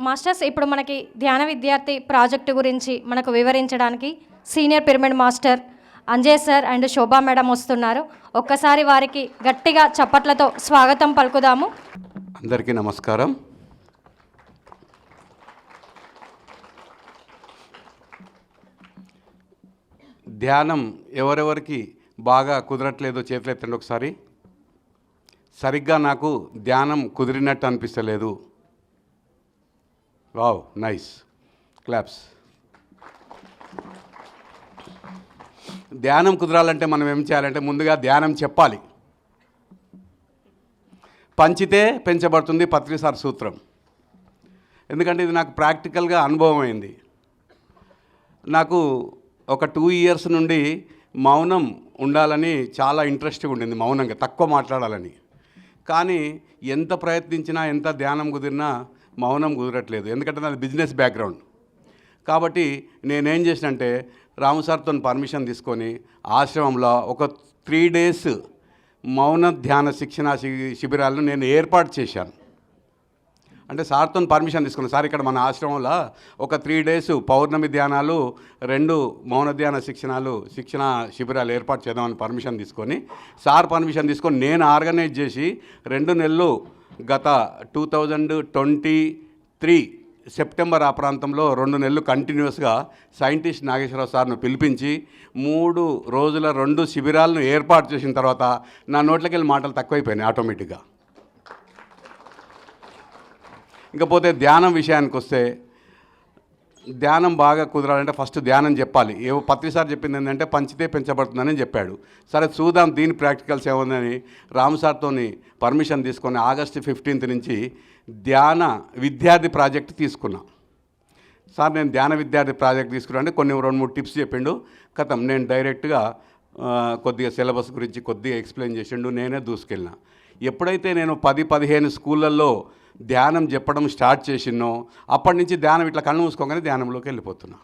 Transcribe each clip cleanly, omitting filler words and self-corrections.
Masters ఇప్పుడు మనకి ధ్యాన విద్యార్థి ప్రాజెక్టు గురించి మనకు వివరించడానికి senior pyramid master Anjay sir and Shobha madam వస్తున్నారు. ఒక్కసారి వారికి గట్టిగా చప్పట్లతో స్వాగతం పలుకుదాము. అందరికీ నమస్కారం. ధ్యానం ఎవరెవరికి బాగా కుదరట్లేదో చేతులెత్తండి ఒకసారి. సరిగ్గా నాకు ధ్యానం కుదిరినట్టు అనిపిస్తలేదు. Wow, nice, claps. ధ్యానం కుదరాలంటే మనం ఏం చేయాలంటే ముందుగా ధ్యానం చెప్పాలి. పంచితే పెంచబడుతుంది పత్రిసార్ సూత్రం. ఎందుకంటే ఇది నాకు ప్రాక్టికల్గా అనుభవం అయింది. నాకు ఒక 2 years నుండి మౌనం ఉండాలని చాలా ఇంట్రెస్ట్గా ఉండింది, మౌనంగా తక్కువ మాట్లాడాలని. కానీ ఎంత ప్రయత్నించినా ఎంత ధ్యానం కుదిరినా మౌనం కుదరట్లేదు. ఎందుకంటే నాది బిజినెస్ బ్యాక్గ్రౌండ్. కాబట్టి నేనేం చేసినంటే రాము సార్తో పర్మిషన్ తీసుకొని ఆశ్రమంలో ఒక 3 days మౌన ధ్యాన శిక్షణ శిబిరాలను నేను ఏర్పాటు చేశాను. అంటే సార్తో పర్మిషన్ తీసుకున్నాను. సార్ ఇక్కడ మన ఆశ్రమంలో ఒక 3 days పౌర్ణమి ధ్యానాలు, 2 మౌన ధ్యాన శిక్షణ శిబిరాలు ఏర్పాటు చేద్దామని పర్మిషన్ తీసుకొని సార్ పర్మిషన్ తీసుకొని నేను ఆర్గనైజ్ చేసి 2 నెలలు గత 2023 సెప్టెంబర్ ఆ ప్రాంతంలో 2 నెలలు కంటిన్యూస్గా సైంటిస్ట్ నాగేశ్వరరావు సార్ను పిలిపించి 3 రోజుల 2 శిబిరాలను ఏర్పాటు చేసిన తర్వాత నా నోట్లోకి వెళ్ళి మాటలు తక్కువైపోయినాయి ఆటోమేటిక్గా. ఇకపోతే ధ్యానం విషయానికి వస్తే, ధ్యానం బాగా కుదరాలంటే ఫస్ట్ ధ్యానం చెప్పాలి. పత్రిసార్ చెప్పింది ఏంటంటే పంచితే పెంచబడుతుందని చెప్పాడు. సరే చూద్దాం దీని ప్రాక్టికల్స్ ఏముందని రాము సార్తో పర్మిషన్ తీసుకొని August 15th నుంచి ధ్యాన విద్యార్థి ప్రాజెక్ట్ తీసుకున్నా. సార్ నేను ధ్యాన విద్యార్థి ప్రాజెక్ట్ తీసుకున్నా అంటే కొన్ని 2-3 టిప్స్ చెప్పిండు. కథం నేను డైరెక్ట్గా కొద్దిగా సిలబస్ గురించి కొద్దిగా ఎక్స్ప్లెయిన్ చేసిండు, నేనే దూసుకెళ్ళిన. ఎప్పుడైతే నేను 10-15 స్కూళ్ళల్లో ధ్యానం చెప్పడం స్టార్ట్ చేసినో అప్పటి నుంచి ధ్యానం ఇట్లా కళ్ళు మూసుకోగానే ధ్యానంలోకి వెళ్ళిపోతున్నా.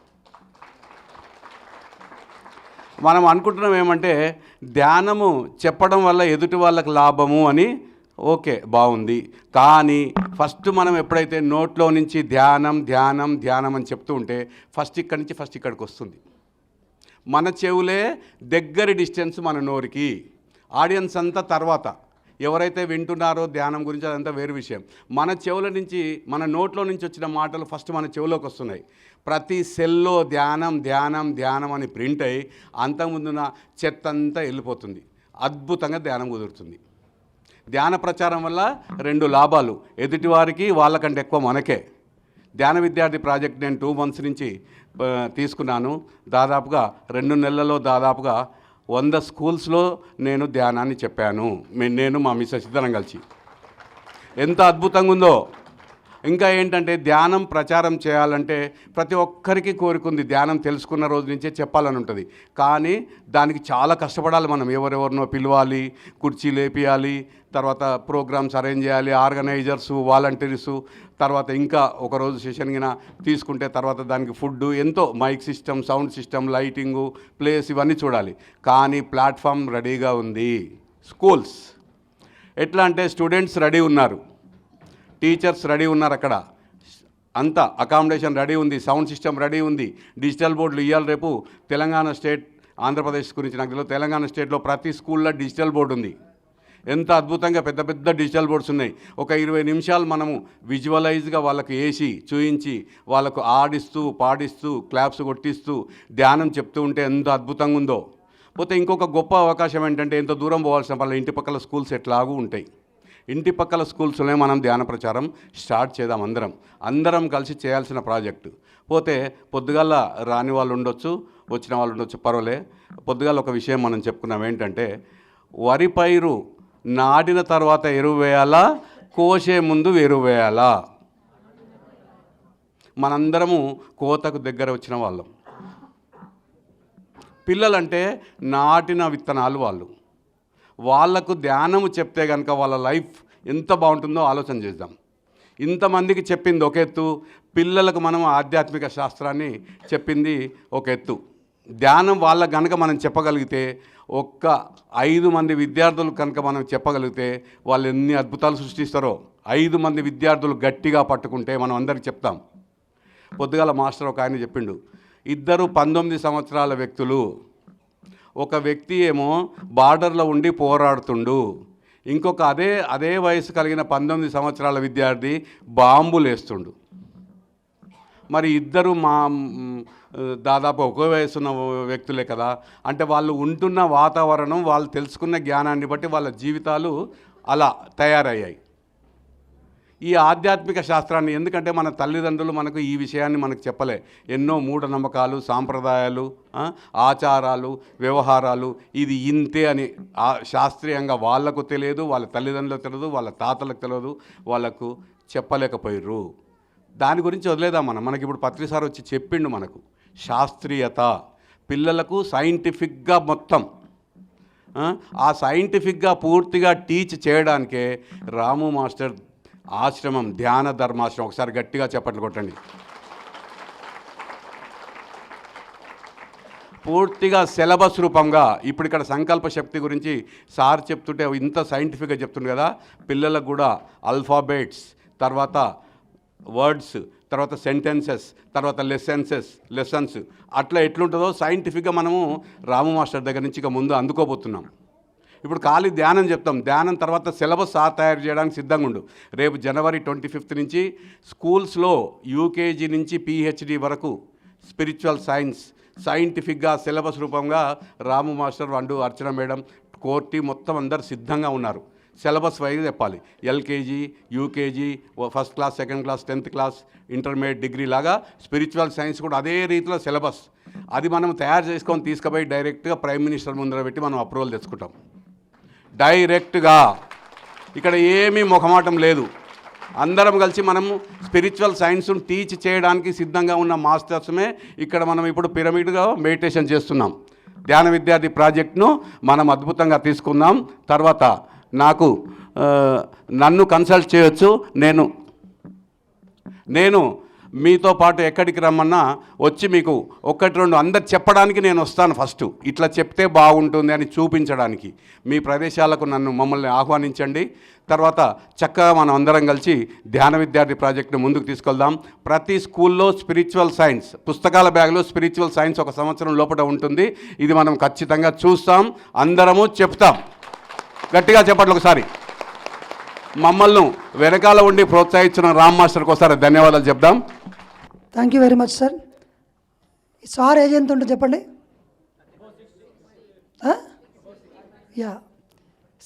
మనం అనుకుంటున్నాం ఏమంటే ధ్యానము చెప్పడం వల్ల ఎదుటి వాళ్ళకి లాభము అని. ఓకే, బాగుంది. కానీ ఫస్ట్ మనం ఎప్పుడైతే నోట్లో నుంచి ధ్యానం ధ్యానం ధ్యానం అని చెప్తూ ఉంటే ఫస్ట్ ఇక్కడి నుంచి ఫస్ట్ ఇక్కడికి వస్తుంది. మన చెవులే దగ్గరి డిస్టెన్స్ మన నోరికి, ఆడియన్స్ అంతా తర్వాత. ఎవరైతే వింటున్నారో ధ్యానం గురించి అదంతా వేరు విషయం. మన చెవుల నుంచి మన నోట్లో నుంచి వచ్చిన మాటలు ఫస్ట్ మన చెవులోకి వస్తున్నాయి. ప్రతి సెల్లో ధ్యానం ధ్యానం ధ్యానం అని ప్రింట్ అయ్యి అంతకుముందున చెత్త అంతా వెళ్ళిపోతుంది. అద్భుతంగా ధ్యానం కుదురుతుంది. ధ్యాన ప్రచారం వల్ల 2 లాభాలు, ఎదుటివారికి వాళ్ళకంటే ఎక్కువ మనకే. ధ్యాన విద్యార్థి ప్రాజెక్ట్ నేను 2 months నుంచి తీసుకున్నాను. దాదాపుగా 2 నెలల్లో దాదాపుగా 100 schools నేను ధ్యానాన్ని చెప్పాను. నేను మా మిస్సెస్ ఇద్దరం కలిసి. ఎంత అద్భుతంగా ఉందో. ఇంకా ఏంటంటే ధ్యానం ప్రచారం చేయాలంటే ప్రతి ఒక్కరికి కోరుకుంది ధ్యానం తెలుసుకున్న రోజు నుంచే చెప్పాలని ఉంటుంది. కానీ దానికి చాలా కష్టపడాలి. మనం ఎవరెవరినో పిలవాలి, కుర్చీ లేపియాలి, తర్వాత ప్రోగ్రామ్స్ అరేంజ్ చేయాలి, ఆర్గనైజర్సు, వాలంటీర్సు, తర్వాత ఇంకా ఒకరోజు సెషన్ గిన తీసుకుంటే తర్వాత దానికి ఫుడ్, ఎంతో mike system, sound system, lighting, place ఇవన్నీ చూడాలి. కానీ ప్లాట్ఫామ్ రెడీగా ఉంది. స్కూల్స్ ఎట్లా అంటే స్టూడెంట్స్ రెడీ ఉన్నారు, టీచర్స్ రెడీ ఉన్నారు, అక్కడ అంతా అకామిడేషన్ రెడీ ఉంది, సౌండ్ సిస్టమ్ రెడీ ఉంది, డిజిటల్ బోర్డులు. ఇవాళ రేపు తెలంగాణ స్టేట్, ఆంధ్రప్రదేశ్ గురించి నాకు తెలియదు, తెలంగాణ స్టేట్లో ప్రతి స్కూల్లో డిజిటల్ బోర్డు ఉంది. ఎంత అద్భుతంగా పెద్ద పెద్ద డిజిటల్ బోర్డ్స్ ఉన్నాయి. ఒక 20 నిమిషాలు మనము విజువలైజ్గా వాళ్ళకి వేసి చూయించి వాళ్ళకు ఆడిస్తూ పాడిస్తూ క్లాప్స్ కొట్టిస్తూ ధ్యానం చెప్తూ ఉంటే ఎంత అద్భుతంగా ఉందో. పోతే ఇంకొక గొప్ప అవకాశం ఏంటంటే ఎంత దూరం పోవాల్సిన వాళ్ళ ఇంటి పక్కల స్కూల్స్ ఎట్లాగూ ఉంటాయి. ఇంటి పక్కల స్కూల్స్లోనే మనం ధ్యాన ప్రచారం స్టార్ట్ చేద్దాం. అందరం కలిసి చేయాల్సిన ప్రాజెక్టు. పోతే పొద్దుగాల రాని వాళ్ళు ఉండొచ్చు, వచ్చిన వాళ్ళు ఉండొచ్చు, పర్వాలే. పొద్దుగాల ఒక విషయం మనం చెప్పుకున్నాం ఏంటంటే, వరి పైరు నాటిన తర్వాత ఎరువు వేయాలా, కోసే ముందు ఎరువు వేయాలా? మనందరము కోతకు దగ్గర వచ్చిన వాళ్ళం. పిల్లలంటే నాటిన విత్తనాలు వాళ్ళకు ధ్యానము చెప్తే కనుక వాళ్ళ లైఫ్ ఎంత బాగుంటుందో ఆలోచన చేద్దాం. ఇంతమందికి చెప్పింది ఒక ఎత్తు, పిల్లలకు మనం ఆధ్యాత్మిక శాస్త్రాన్ని చెప్పింది ఒక ఎత్తు. ధ్యానం వాళ్ళకు కనుక మనం చెప్పగలిగితే, ఒక్క 5 మంది విద్యార్థులు కనుక మనం చెప్పగలిగితే వాళ్ళు ఎన్ని అద్భుతాలు సృష్టిస్తారో. 5 మంది విద్యార్థులు గట్టిగా పట్టుకుంటే మనం అందరికి చెప్తాం. పొద్దుగాల మాస్టర్ ఒక ఆయన చెప్పిండు, ఇద్దరు 19 సంవత్సరాల వ్యక్తులు, ఒక వ్యక్తి ఏమో బార్డర్లో ఉండి పోరాడుతుండు, ఇంకొక అదే వయసు కలిగిన 19 సంవత్సరాల విద్యార్థి బాంబులు వేస్తుండు. మరి ఇద్దరు దాదాపు ఒకే వయసున్న వ్యక్తులే కదా. అంటే వాళ్ళు ఉంటున్న వాతావరణం, వాళ్ళు తెలుసుకున్న జ్ఞానాన్ని బట్టి వాళ్ళ జీవితాలు అలా తయారయ్యాయి. ఈ ఆధ్యాత్మిక శాస్త్రాన్ని, ఎందుకంటే మన తల్లిదండ్రులు మనకు ఈ విషయాన్ని మనకు చెప్పలే. ఎన్నో మూఢనమ్మకాలు, సాంప్రదాయాలు, ఆచారాలు, వ్యవహారాలు, ఇది ఇంతే అని శాస్త్రీయంగా వాళ్లకు తెలియదు, వాళ్ళ తల్లిదండ్రులకు తెలియదు, వాళ్ళ తాతలకు తెలియదు, వాళ్ళకు చెప్పలేకపోయారు. దాని గురించి వదిలేదాం మనకి ఇప్పుడు పత్రి సార్ వచ్చి చెప్పిండు మనకు శాస్త్రీయత, పిల్లలకు సైంటిఫిక్గా మొత్తం ఆ సైంటిఫిక్గా పూర్తిగా టీచ్ చేయడానికే రాము మాస్టర్ ఆశ్రమం, ధ్యాన ధర్మాశ్రమం. ఒకసారి గట్టిగా చప్పట్లు కొట్టండి. పూర్తిగా సిలబస్ రూపంగా ఇప్పుడు ఇక్కడ సంకల్ప శక్తి గురించి సార్ చెప్తుంటే ఇంత సైంటిఫిక్గా చెప్తుంది కదా. పిల్లలకు కూడా ఆల్ఫాబెట్స్, తర్వాత వర్డ్స్, తర్వాత సెంటెన్సెస్, తర్వాత లెసన్స్ అట్లా ఎట్లుంటుందో సైంటిఫిక్గా మనము రాము మాస్టర్ దగ్గర నుంచి ఇక ముందు అందుకోబోతున్నాం. ఇప్పుడు ఖాళీ ధ్యానం చెప్తాం, ధ్యానం తర్వాత సిలబస్ తయారు చేయడానికి సిద్ధంగా ఉండు. రేపు జనవరి 25 నుంచి స్కూల్స్లో యూకేజీ నుంచి PhD వరకు స్పిరిచువల్ సైన్స్ సైంటిఫిక్గా సిలబస్ రూపంగా రాము మాస్టర్, అర్చన మేడం, కోర్టి మొత్తం అందరు సిద్ధంగా ఉన్నారు. సిలబస్ వైజ్ చెప్పాలి. LKG, UKG, first class, second class, 10th class, intermediate, degree లాగా స్పిరిచువల్ సైన్స్ కూడా అదే రీతిలో సిలబస్. అది మనం తయారు చేసుకొని తీసుకుపోయి డైరెక్ట్గా ప్రైమ్ మినిస్టర్ ముందర పెట్టి మనం అప్రూవల్ తెచ్చుకుంటాం డైరెక్ట్గా. ఇక్కడ ఏమీ ముఖమాటం లేదు. అందరం కలిసి మనము స్పిరిచువల్ సైన్స్ను టీచ్ చేయడానికి సిద్ధంగా ఉన్న మాస్టర్స్మే ఇక్కడ మనం ఇప్పుడు పిరమిడ్గా మెడిటేషన్ చేస్తున్నాం. ధ్యాన విద్యార్థి ప్రాజెక్ట్ను మనం అద్భుతంగా తీసుకుందాం. తర్వాత నన్ను కన్సల్ట్ చేయొచ్చు. నేను మీతో పాటు ఎక్కడికి రమ్మన్నా వచ్చి మీకు 1-2 అందరు చెప్పడానికి నేను వస్తాను. ఫస్ట్ ఇట్లా చెప్తే బాగుంటుంది అని చూపించడానికి మీ ప్రదేశాలకు మమ్మల్ని ఆహ్వానించండి. తర్వాత చక్కగా మనం అందరం కలిసి ధ్యాన విద్యార్థి ప్రాజెక్టును ముందుకు తీసుకెళ్దాం. ప్రతి స్కూల్లో స్పిరిచువల్ సైన్స్, పుస్తకాల బ్యాగ్లో స్పిరిచువల్ సైన్స్ 1 సంవత్సరం లోపల ఉంటుంది. ఇది మనం ఖచ్చితంగా చూస్తాం, అందరము చెప్తాం. గట్టిగా చెప్పట్లు ఒకసారి. మమ్మల్ని వెనకాల ఉండి ప్రోత్సహించిన రామ్ మాస్టర్కి ఒకసారి ధన్యవాదాలు చెప్దాం. Thank you very much sir. Sir age ఎంత ఉంటుంది చెప్పండి?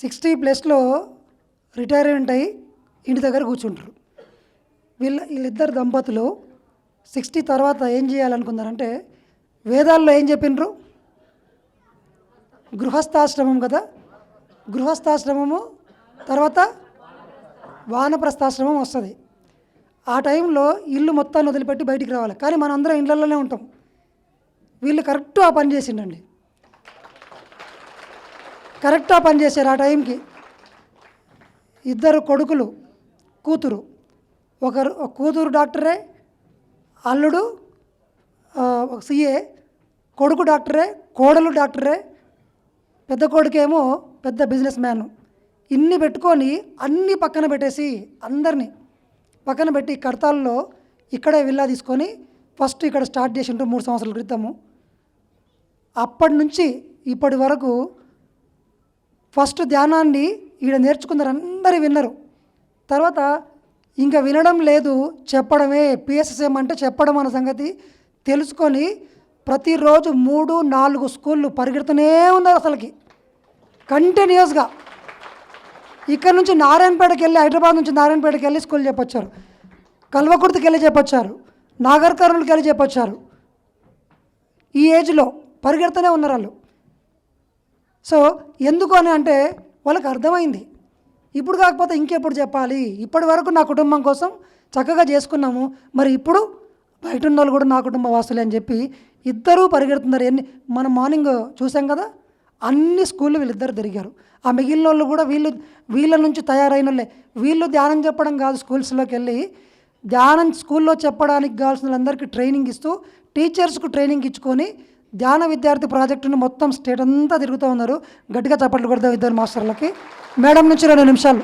60+ రిటైర్మెంట్ అయ్యి ఇంటి దగ్గర కూర్చుంటారు. వీళ్ళిద్దరు దంపతులు 60 తర్వాత ఏం చేయాలనుకున్నారంటే, వేదాల్లో ఏం చెప్పిండ్రు? గృహస్థాశ్రమం కదా. గృహస్థాశ్రమము తర్వాత వానప్రస్థాశ్రమం వస్తుంది. ఆ టైంలో ఇల్లు మొత్తాన్ని వదిలిపెట్టి బయటికి రావాలి. కానీ మనం అందరం ఇళ్ళల్లోనే ఉంటాం. వీళ్ళు కరెక్ట్ ఆ పని చేసిండండి. కరెక్ట్ ఆ పని చేశారు. ఆ టైంకి 2 కొడుకులు, కూతురు. కూతురు డాక్టరే, అల్లుడు CA, కొడుకు డాక్టరే, కోడలు డాక్టరే, పెద్ద కొడుకేమో పెద్ద బిజినెస్ మ్యాన్. ఇన్ని పెట్టుకొని అన్నీ పక్కన పెట్టేసి, అందరినీ పక్కన పెట్టి కడతాల్లో ఇక్కడే విల్లా తీసుకొని ఫస్ట్ ఇక్కడ స్టార్ట్ చేసి ఉంటాం 3 సంవత్సరాల క్రితము. అప్పటి నుంచి ఇప్పటి వరకు ఫస్ట్ ధ్యానాన్ని ఈడ నేర్చుకున్నారు, అందరూ విన్నారు. తర్వాత ఇంకా వినడం లేదు, చెప్పడమే. PSSM అంటే చెప్పడం అన్న సంగతి తెలుసుకొని ప్రతిరోజు 3-4 స్కూళ్ళు పరిగెడుతూనే ఉన్నారు అసలుకి కంటిన్యూస్గా. ఇక్కడ నుంచి నారాయణపేటకి వెళ్ళి, హైదరాబాద్ నుంచి నారాయణపేటకి వెళ్ళి స్కూల్ చెప్పొచ్చారు, కల్వకుర్తికి వెళ్ళి చెప్పొచ్చారు, నాగర్ కర్నూలుకి వెళ్ళి చెప్పొచ్చారు. ఈ ఏజ్లో పరిగెడుతూనే ఉన్నారు వాళ్ళు. సో ఎందుకు అని అంటే వాళ్ళకి అర్థమైంది, ఇప్పుడు కాకపోతే ఇంకెప్పుడు చెప్పాలి, ఇప్పటి వరకు నా కుటుంబం కోసం చక్కగా చేసుకున్నాము, మరి ఇప్పుడు బయట ఉన్న వాళ్ళు కూడా నా కుటుంబ వాసులే అని చెప్పి ఇద్దరూ పరిగెడుతున్నారు. మనం మార్నింగ్ చూసాం కదా, అన్ని స్కూళ్ళు వీళ్ళిద్దరు తిరిగారు. ఆ మిగిలిన వాళ్ళు కూడా వీళ్ళ నుంచి తయారైన వాళ్ళే. వీళ్ళు ధ్యానం చెప్పడం కాదు, స్కూల్స్లోకి వెళ్ళి ధ్యానం స్కూల్లో చెప్పడానికి కావాల్సిన వాళ్ళందరికీ ట్రైనింగ్ ఇస్తూ, టీచర్స్కు ట్రైనింగ్ ఇచ్చుకొని ధ్యాన విద్యార్థి ప్రాజెక్టును మొత్తం స్టేట్ అంతా తిరుగుతూ ఉన్నారు. గట్టిగా చప్పట్లు కొడతాం 2 మాస్టర్లకి. మేడం నుంచి 2 నిమిషాలు.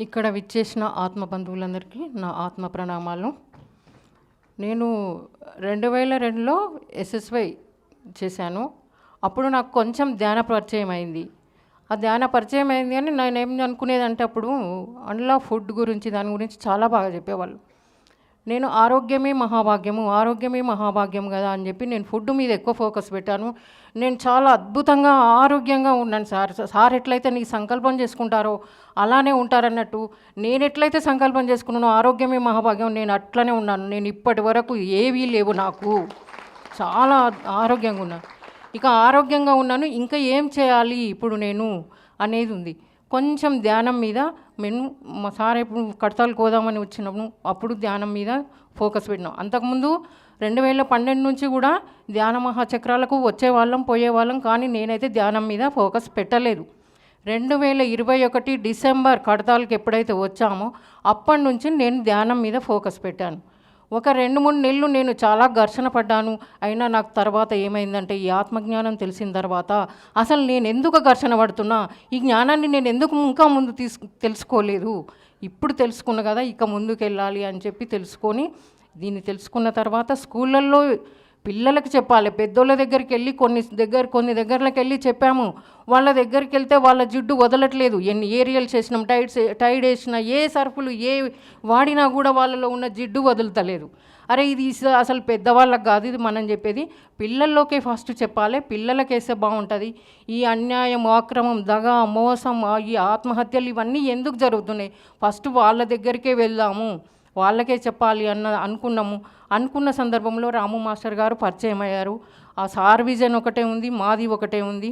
ఇక్కడ విచ్చేసిన ఆత్మ బంధువులందరికీ నా ఆత్మ ప్రణామాలు. నేను 2002లో ఎస్ఎస్వై చేశాను. అప్పుడు నాకు కొంచెం ధ్యాన పరిచయం అయింది. ఆ ధ్యాన పరిచయం అయింది అని నేను ఏం అనుకునేదంటే అప్పుడు అందులో ఫుడ్ గురించి దాని గురించి చాలా బాగా చెప్పేవాళ్ళు. నేను ఆరోగ్యమే మహాభాగ్యము, ఆరోగ్యమే మహాభాగ్యం కదా అని చెప్పి నేను ఫుడ్ మీద ఎక్కువ ఫోకస్ పెట్టాను. నేను చాలా అద్భుతంగా ఆరోగ్యంగా ఉన్నాను సార్ ఎట్లయితే నీ సంకల్పం చేసుకుంటారో అలానే ఉంటారన్నట్టు నేను ఎట్లయితే సంకల్పం చేసుకున్నానో ఆరోగ్యమే మహాభాగ్యం నేను అట్లనే ఉన్నాను. నేను ఇప్పటి వరకు ఏవీ లేవు, నాకు చాలా ఆరోగ్యంగా ఉన్నాను. ఇక ఆరోగ్యంగా ఉన్నాను, ఇంకా ఏం చేయాలి ఇప్పుడు నేను అనేది ఉంది. కొంచెం ధ్యానం మీద మేము మా సార్ ఎప్పుడు కడతాలు కోదామని వచ్చినప్పుడు అప్పుడు ధ్యానం మీద ఫోకస్ పెట్టినాం. అంతకుముందు 2012 నుంచి కూడా ధ్యాన మహాచక్రాలకు వచ్చేవాళ్ళం పోయేవాళ్ళం, కానీ నేనైతే ధ్యానం మీద ఫోకస్ పెట్టలేదు. 2021 డిసెంబర్ కడతాలకు ఎప్పుడైతే వచ్చామో అప్పటి నుంచి నేను ధ్యానం మీద ఫోకస్ పెట్టాను. ఒక 2-3 నెలలు నేను చాలా ఘర్షణ పడ్డాను. అయినా నాకు తర్వాత ఏమైందంటే ఈ ఆత్మజ్ఞానం తెలిసిన తర్వాత అసలు నేను ఎందుకు ఘర్షణ పడుతున్నా, ఈ జ్ఞానాన్ని నేను ఎందుకు ఇంకా ముందు తెలుసుకోలేదు, ఇప్పుడు తెలుసుకున్నా కదా ఇక ముందుకు వెళ్ళాలి అని చెప్పి తెలుసుకొని దీన్ని తెలుసుకున్న తర్వాత స్కూళ్ళల్లో పిల్లలకి చెప్పాలి. పెద్దోళ్ళ దగ్గరికి వెళ్ళి కొన్ని దగ్గరలకు వెళ్ళి చెప్పాము. వాళ్ళ దగ్గరికి వెళ్తే వాళ్ళ జిడ్డు వదలట్లేదు. ఎన్ని ఏరియల్ చేసినాం, టైడ్ వేసినా, ఏ సర్ఫులు ఏ వాడినా కూడా వాళ్ళలో ఉన్న జిడ్డు వదులుతలేదు. అరే ఇది అసలు పెద్దవాళ్ళకి కాదు, ఇది మనం చెప్పేది పిల్లల్లోకే ఫస్ట్ చెప్పాలి, పిల్లలకేస్తే బాగుంటుంది. ఈ అన్యాయం, అక్రమం, దగ, మోసం, ఈ ఆత్మహత్యలు ఇవన్నీ ఎందుకు జరుగుతున్నాయి, ఫస్ట్ వాళ్ళ దగ్గరికే వెళ్దాము, వాళ్ళకే చెప్పాలి అనుకున్నాము. అనుకున్న సందర్భంలో రాము మాస్టర్ గారు పరిచయం అయ్యారు. ఆ సార్ విజన్ ఒకటే ఉంది, మాది ఒకటే ఉంది,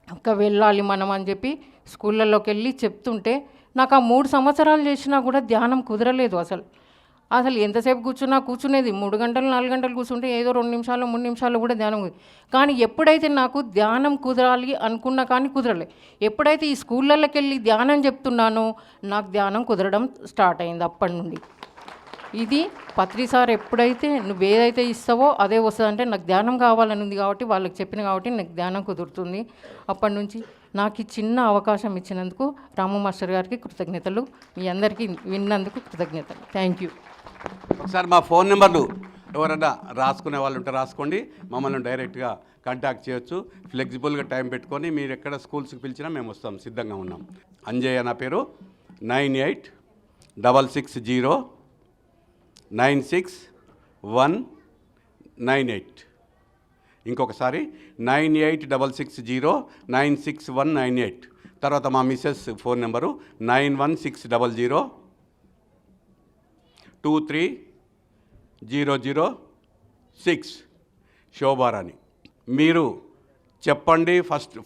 ఇంకా వెళ్ళాలి మనం అని చెప్పి స్కూళ్ళల్లోకి వెళ్ళి చెప్తుంటే నాకు ఆ 3 సంవత్సరాలు చేసినా కూడా ధ్యానం కుదరలేదు. అసలు ఎంతసేపు కూర్చునేది 3 గంటలు 4 గంటలు కూర్చుంటే ఏదో 2 నిమిషాలు 3 నిమిషాలు కూడా ధ్యానం. కానీ ఎప్పుడైతే నాకు ధ్యానం కుదరాలి అనుకున్నా కానీ కుదరలే. ఎప్పుడైతే ఈ స్కూళ్ళకి వెళ్ళి ధ్యానం చెప్తున్నానో నాకు ధ్యానం కుదరడం స్టార్ట్ అయింది. అప్పటి నుండి ఇది పత్రి సార్ ఎప్పుడైతే నువ్వు ఏదైతే ఇస్తావో అదే వస్తుంది అంటే నాకు ధ్యానం కావాలని ఉంది కాబట్టి వాళ్ళకి చెప్పిన కాబట్టి నాకు ధ్యానం కుదురుతుంది. అప్పటి నుంచి నాకు ఈ చిన్న అవకాశం ఇచ్చినందుకు రాము మాస్టర్ గారికి కృతజ్ఞతలు, మీ అందరికీ విన్నందుకు కృతజ్ఞతలు. Thank you. ఒకసారి మా ఫోన్ నెంబర్లు ఎవరైనా రాసుకునే వాళ్ళు ఉంటే రాసుకోండి, మమ్మల్ని డైరెక్ట్గా కాంటాక్ట్ చేయొచ్చు. ఫ్లెక్సిబుల్గా టైం పెట్టుకొని మీరు ఎక్కడ స్కూల్స్కి పిలిచినా మేము వస్తాం, సిద్ధంగా ఉన్నాం. అంజయ్య నా పేరు, 9866096198. ఇంకొకసారి 9866096198. తర్వాత మా మిస్సెస్ ఫోన్ నెంబరు 9160023006 శోభారాణి. మీరు చెప్పండి,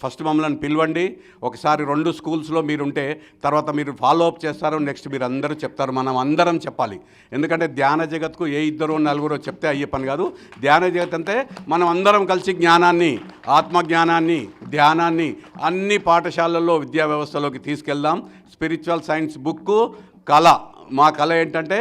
ఫస్ట్ మమ్మల్ని పిలవండి. ఒకసారి 2 స్కూల్స్లో మీరుంటే తర్వాత మీరు ఫాలో అప్ చేస్తారు, నెక్స్ట్ మీరు అందరూ చెప్తారు. మనం అందరం చెప్పాలి. ఎందుకంటే ధ్యాన జగత్కు ఏ 2-4 చెప్తే అయ్యే పని కాదు. ధ్యాన జగత్ అంటే మనం అందరం కలిసి జ్ఞానాన్ని, ఆత్మజ్ఞానాన్ని, ధ్యానాన్ని అన్ని పాఠశాలల్లో విద్యా వ్యవస్థలోకి తీసుకెళ్దాం. స్పిరిచువల్ సైన్స్ బుక్ కళ, మా కళ ఏంటంటే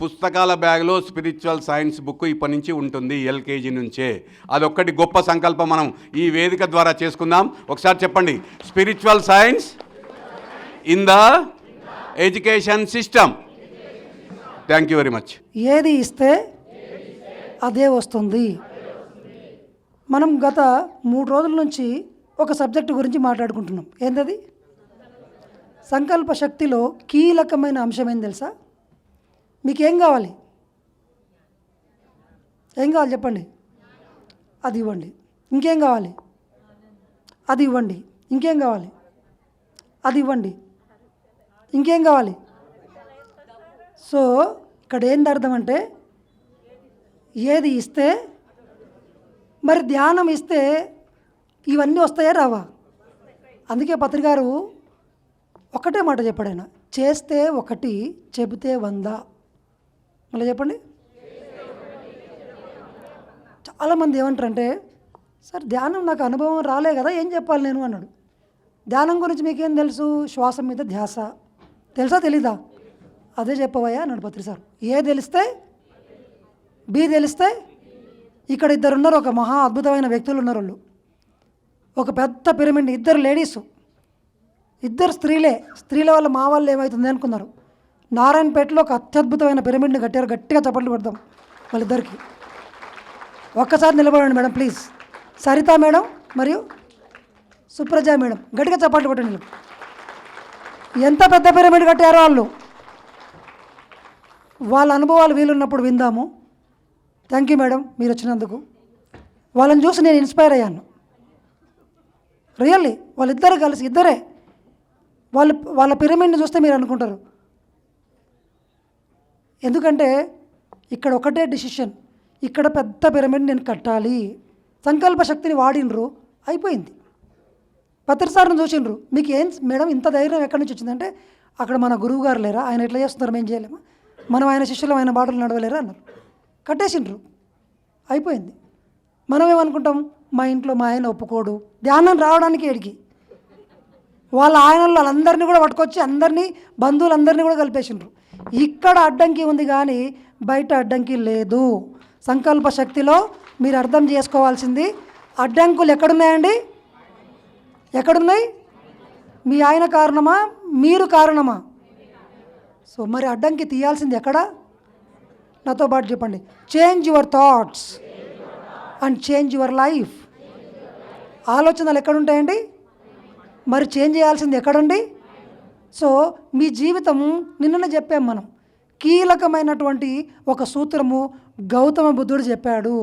పుస్తకాల బ్యాగ్లో స్పిరిచువల్ సైన్స్ బుక్ ఇప్పటి నుంచి ఉంటుంది, ఎల్కేజీ నుంచే. అదొక్కటి గొప్ప సంకల్పం మనం ఈ వేదిక ద్వారా చేసుకుందాం. ఒకసారి చెప్పండి, spiritual science in the education system. Thank you very much. ఏది ఇస్తే అదే వస్తుంది. మనం గత 3 రోజుల నుంచి ఒక సబ్జెక్టు గురించి మాట్లాడుకుంటున్నాం. ఏంటది? సంకల్ప శక్తిలో కీలకమైన అంశం ఏం తెలుసా? మీకేం కావాలి? ఏం కావాలి చెప్పండి. అది ఇవ్వండి. ఇంకేం కావాలి? అది ఇవ్వండి. ఇంకేం కావాలి? అది ఇవ్వండి. ఇంకేం కావాలి? సో ఇక్కడ ఏంది అర్థం అంటే, ఏది ఇస్తే, మరి ధ్యానం ఇస్తే ఇవన్నీ వస్తాయా రావా? అందుకే పత్రికారు ఒకటే మాట చెప్పాడు ఆయన, చేస్తే 1 చెబితే 100. మళ్ళీ చెప్పండి. చాలామంది ఏమంటారంటే, సార్ ధ్యానం నాకు అనుభవం రాలే కదా, ఏం చెప్పాలి నేను అన్నాడు. ధ్యానం గురించి మీకేం తెలుసు? శ్వాస మీద ధ్యాస తెలుసా తెలీదా? అదే చెప్పవయ్యా అన్నాడు పత్రి సార్. ఏ తెలిస్తే బి తెలిస్తే. ఇక్కడ 2 ఉన్నారు, ఒక మహా అద్భుతమైన వ్యక్తులు ఉన్నారు. వాళ్ళు ఒక పెద్ద పిరమిడ్, 2 లేడీసు, ఇద్దరు స్త్రీల వల్ల మా వాళ్ళు ఏమవుతుంది అనుకున్నారు. నారాయణపేటలో ఒక అత్యద్భుతమైన పిరమిడ్ని కట్టారు. గట్టిగా చప్పట్లు పెడదాం వాళ్ళిద్దరికి. ఒక్కసారి నిలబడండి మేడం ప్లీజ్. సరిత మేడం మరియు సుప్రజ మేడం గట్టిగా చప్పట్లు కొట్టండి. ఎంత పెద్ద పిరమిడ్ కట్టారో వాళ్ళు. వాళ్ళ అనుభవాలు వీలున్నప్పుడు విందాము. థ్యాంక్ యూ మేడం మీరు వచ్చినందుకు. వాళ్ళని చూసి నేను ఇన్స్పైర్ అయ్యాను. రియల్లీ వాళ్ళిద్దరు కలిసి ఇద్దరే వాళ్ళ పిరమిడ్ని చూస్తే మీరు అనుకుంటారు. ఎందుకంటే ఇక్కడ ఒకటే డిసిషన్, ఇక్కడ పెద్ద పిరమిడ్ నేను కట్టాలి. సంకల్ప శక్తిని వాడినరు, అయిపోయింది. పత్రిసారిని చూసిండ్రు. మీకు ఏం మేడం ఇంత ధైర్యం ఎక్కడి నుంచి వచ్చిందంటే, అక్కడ మన గురువు గారు లేరా, ఆయన ఎట్లా చేస్తున్నారు మేము చేయలేమా, మనం ఆయన శిష్యులు ఆయన బాటలు నడవలేరా అన్నారు. కట్టేసిండ్రు, అయిపోయింది. మనం ఏమనుకుంటాం, మా ఇంట్లో మా ఆయన ఒప్పుకోడు, ధ్యానం రావడానికి ఏడికి వాళ్ళ ఆయనలు వాళ్ళందరినీ కూడా పట్టుకొచ్చి అందరినీ బంధువులందరినీ కూడా కలిపేసిండ్రు. ఇక్కడ అడ్డంకి ఉంది కానీ బయట అడ్డంకి లేదు. సంకల్ప శక్తిలో మీరు అర్థం చేసుకోవాల్సింది, అడ్డంకులు ఎక్కడున్నాయండి? ఎక్కడున్నాయి? మీ ఆయన కారణమా, మీరు కారణమా? సో మరి అడ్డంకి తీయాల్సింది ఎక్కడ? నాతో పాటు చెప్పండి, change your thoughts and change your life. ఆలోచనలు ఎక్కడుంటాయండి? మరి చేంజ్ చేయాల్సింది ఎక్కడండి? సో మీ జీవితం, నిన్ననే చెప్పాం మనం, కీలకమైనటువంటి ఒక సూత్రము గౌతమ బుద్ధుడు చెప్పాడు.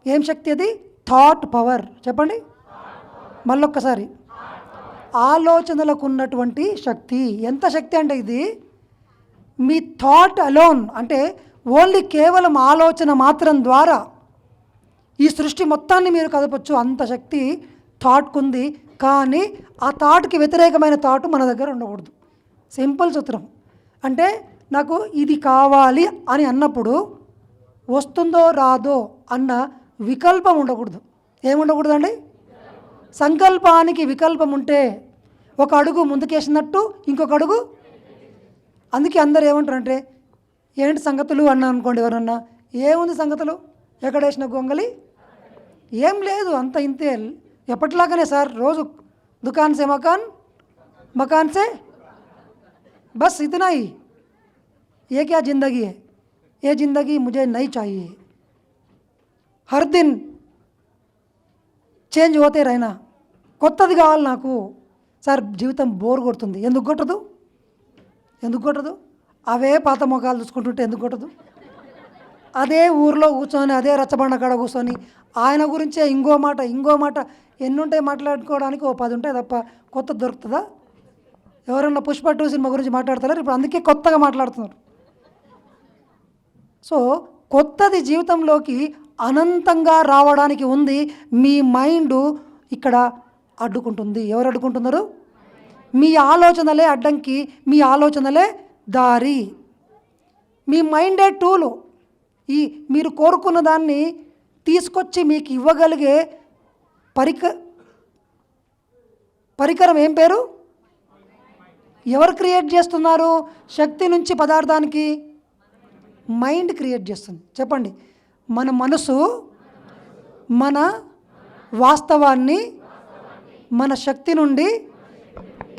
ఏం శక్తి అది? Thought power. చెప్పండి మళ్ళొక్కసారి. ఆలోచనలకు ఉన్నటువంటి శక్తి. ఎంత శక్తి అంటే ఇది, మీ థాట్ అలోన్ అంటే ఓన్లీ కేవలం ఆలోచన మాత్రం ద్వారా ఈ సృష్టి మొత్తాన్ని మీరు కదపచ్చు. అంత శక్తి థాట్కు ఉంది. కానీ ఆ థాట్కి వ్యతిరేకమైన థాట్ మన దగ్గర ఉండకూడదు. సింపుల్ సూత్రం. అంటే నాకు ఇది కావాలి అని అన్నప్పుడు వస్తుందో రాదో అన్న వికల్పం ఉండకూడదు. ఏముండకూడదండి? సంకల్పానికి వికల్పం ఉంటే ఒక అడుగు ముందుకేసినట్టు ఇంకొక అడుగు. అందుకే అందరు ఏమంటారంటే, ఏంటి సంగతులు అన్నా అనుకోండి ఎవరన్నా, ఏముంది సంగతులు, ఎక్కడేసిన గొంగలి, ఏం లేదు, అంత ఇంతే, ఎప్పటిలాగానే సార్, రోజు దుకాన్ సే మకాన్, మకాన్ సే బస్ ఇतना ही, ये क्या ज़िंदगी है, ये ज़िंदगी मुझे नहीं चाहिए, हर दिन చేంజ్ పోతే రైనా, కొత్తది కావాలి నాకు. సార్ జీవితం బోర్ కొడుతుంది, ఎందుకు కొట్టదు? ఎందుకు కొట్టదు? అవే పాత మొఖాలు చూసుకుంటుంటే ఎందుకు కొట్టదు? అదే ఊర్లో కూర్చొని, అదే రచ్చబండ కాడ కూర్చొని ఆయన గురించే ఇంకో మాట ఎన్నుంటాయి మాట్లాడుకోవడానికి, ఓ 10 ఉంటాయి తప్ప కొత్త దొరుకుతుందా? ఎవరన్నా పుష్ప 2 సినిమా గురించి మాట్లాడతారు ఇప్పుడు, అందుకే కొత్తగా మాట్లాడుతున్నారు. సో కొత్తది జీవితంలోకి అనంతంగా రావడానికి ఉంది. మీ మైండ్ ఇక్కడ అడ్డుకుంటుంది. ఎవరు అడ్డుకుంటున్నారు? మీ ఆలోచనలే అడ్డంకి, మీ ఆలోచనలే దారి. మీ మైండే టూలు. ఈ మీరు కోరుకున్న దాన్ని తీసుకొచ్చి మీకు ఇవ్వగలిగే పరికరం ఏం పేరు? ఎవరు క్రియేట్ చేస్తున్నారు? శక్తి నుంచి పదార్థానికి మైండ్ క్రియేట్ చేస్తుంది. చెప్పండి, మన మనసు మన వాస్తవాన్ని మన శక్తి నుండి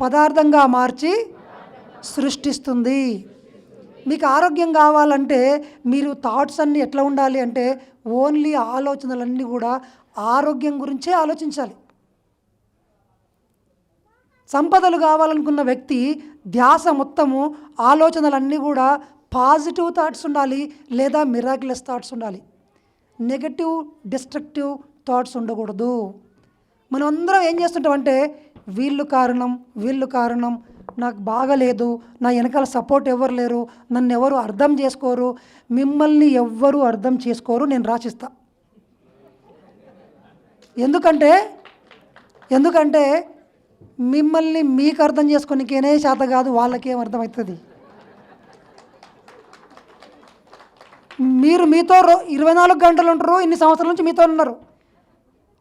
పదార్థంగా మార్చి సృష్టిస్తుంది. మీకు ఆరోగ్యం కావాలంటే మీరు థాట్స్ అన్నీ ఎట్లా ఉండాలి అంటే, ఓన్లీ ఆలోచనలన్నీ కూడా ఆరోగ్యం గురించే ఆలోచించాలి. సంపదలు కావాలనుకున్న వ్యక్తి ధ్యాస మొత్తము ఆలోచనలన్నీ కూడా పాజిటివ్ థాట్స్ ఉండాలి, లేదా మిరాక్యులస్ థాట్స్ ఉండాలి. నెగటివ్ డిస్ట్రక్టివ్ థాట్స్ ఉండకూడదు. మనం అందరం ఏం చేస్తుంటామంటే, వీళ్ళు కారణం, నాకు బాగలేదు, నా వెనకాల సపోర్ట్ ఎవరు లేరు, నన్ను ఎవరు అర్థం చేసుకోరు. మిమ్మల్ని ఎవ్వరు అర్థం చేసుకోరు, నేను రాసిస్తా. ఎందుకంటే మిమ్మల్ని మీకు అర్థం చేసుకోనికేనే చేత కాదు, వాళ్ళకేం అర్థమవుతుంది. మీరు మీతో 24 గంటలు ఉంటారు, ఇన్ని సంవత్సరాల నుంచి మీతో ఉన్నారు.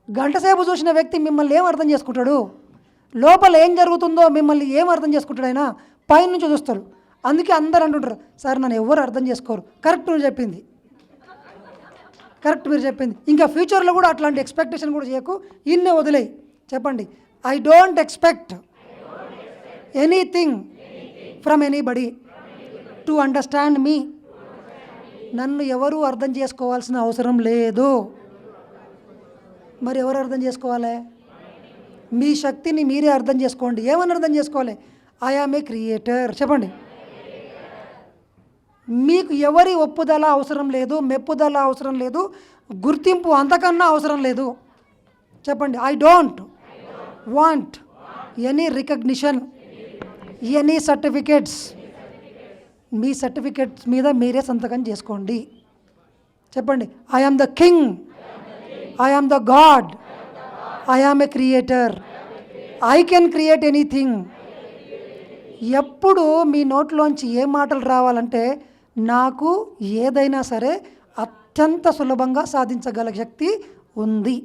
గంట సేపు చూసిన వ్యక్తి మిమ్మల్ని ఏం అర్థం చేసుకుంటాడు? లోపల ఏం జరుగుతుందో మిమ్మల్ని ఏం అర్థం చేసుకుంటాడు? ఆయన పైనుంచి చూస్తారు. అందుకే అందరు అంటుంటారు, సార్ నన్ను ఎవరు అర్థం చేసుకోరు. కరెక్ట్ మీరు చెప్పింది. ఇంకా ఫ్యూచర్లో కూడా అట్లాంటి ఎక్స్పెక్టేషన్ కూడా చేయకు, ఇన్నే వదిలేయి. చెప్పండి, I don't expect anything from anybody to understand me. నన్ను ఎవరు అర్థం చేసుకోవాల్సిన అవసరం లేదు. మరి ఎవరు అర్థం చేసుకోవాలి? మీ శక్తిని మీరే అర్థం చేసుకోండి. ఏమని అర్థం చేసుకోవాలి? I am a creator. చెప్పండి. మీకు ఎవరి ఒప్పుదల అవసరం లేదు, మెప్పుదల అవసరం లేదు, గుర్తింపు అంతకన్నా అవసరం లేదు. చెప్పండి. I don't want any recognition, any certificates. Me certificates మీద మీరే సంతకం చేసుకోండి. చెప్పండి. I am the king, I am the god, I am a creator, I can create anything. ఎప్పుడు మీ నోట్లోంచి ఏ మాటలు రావాలంటే నాకు ఏదైనా సరే అత్యంత సులభంగా సాధించగల శక్తి ఉంది.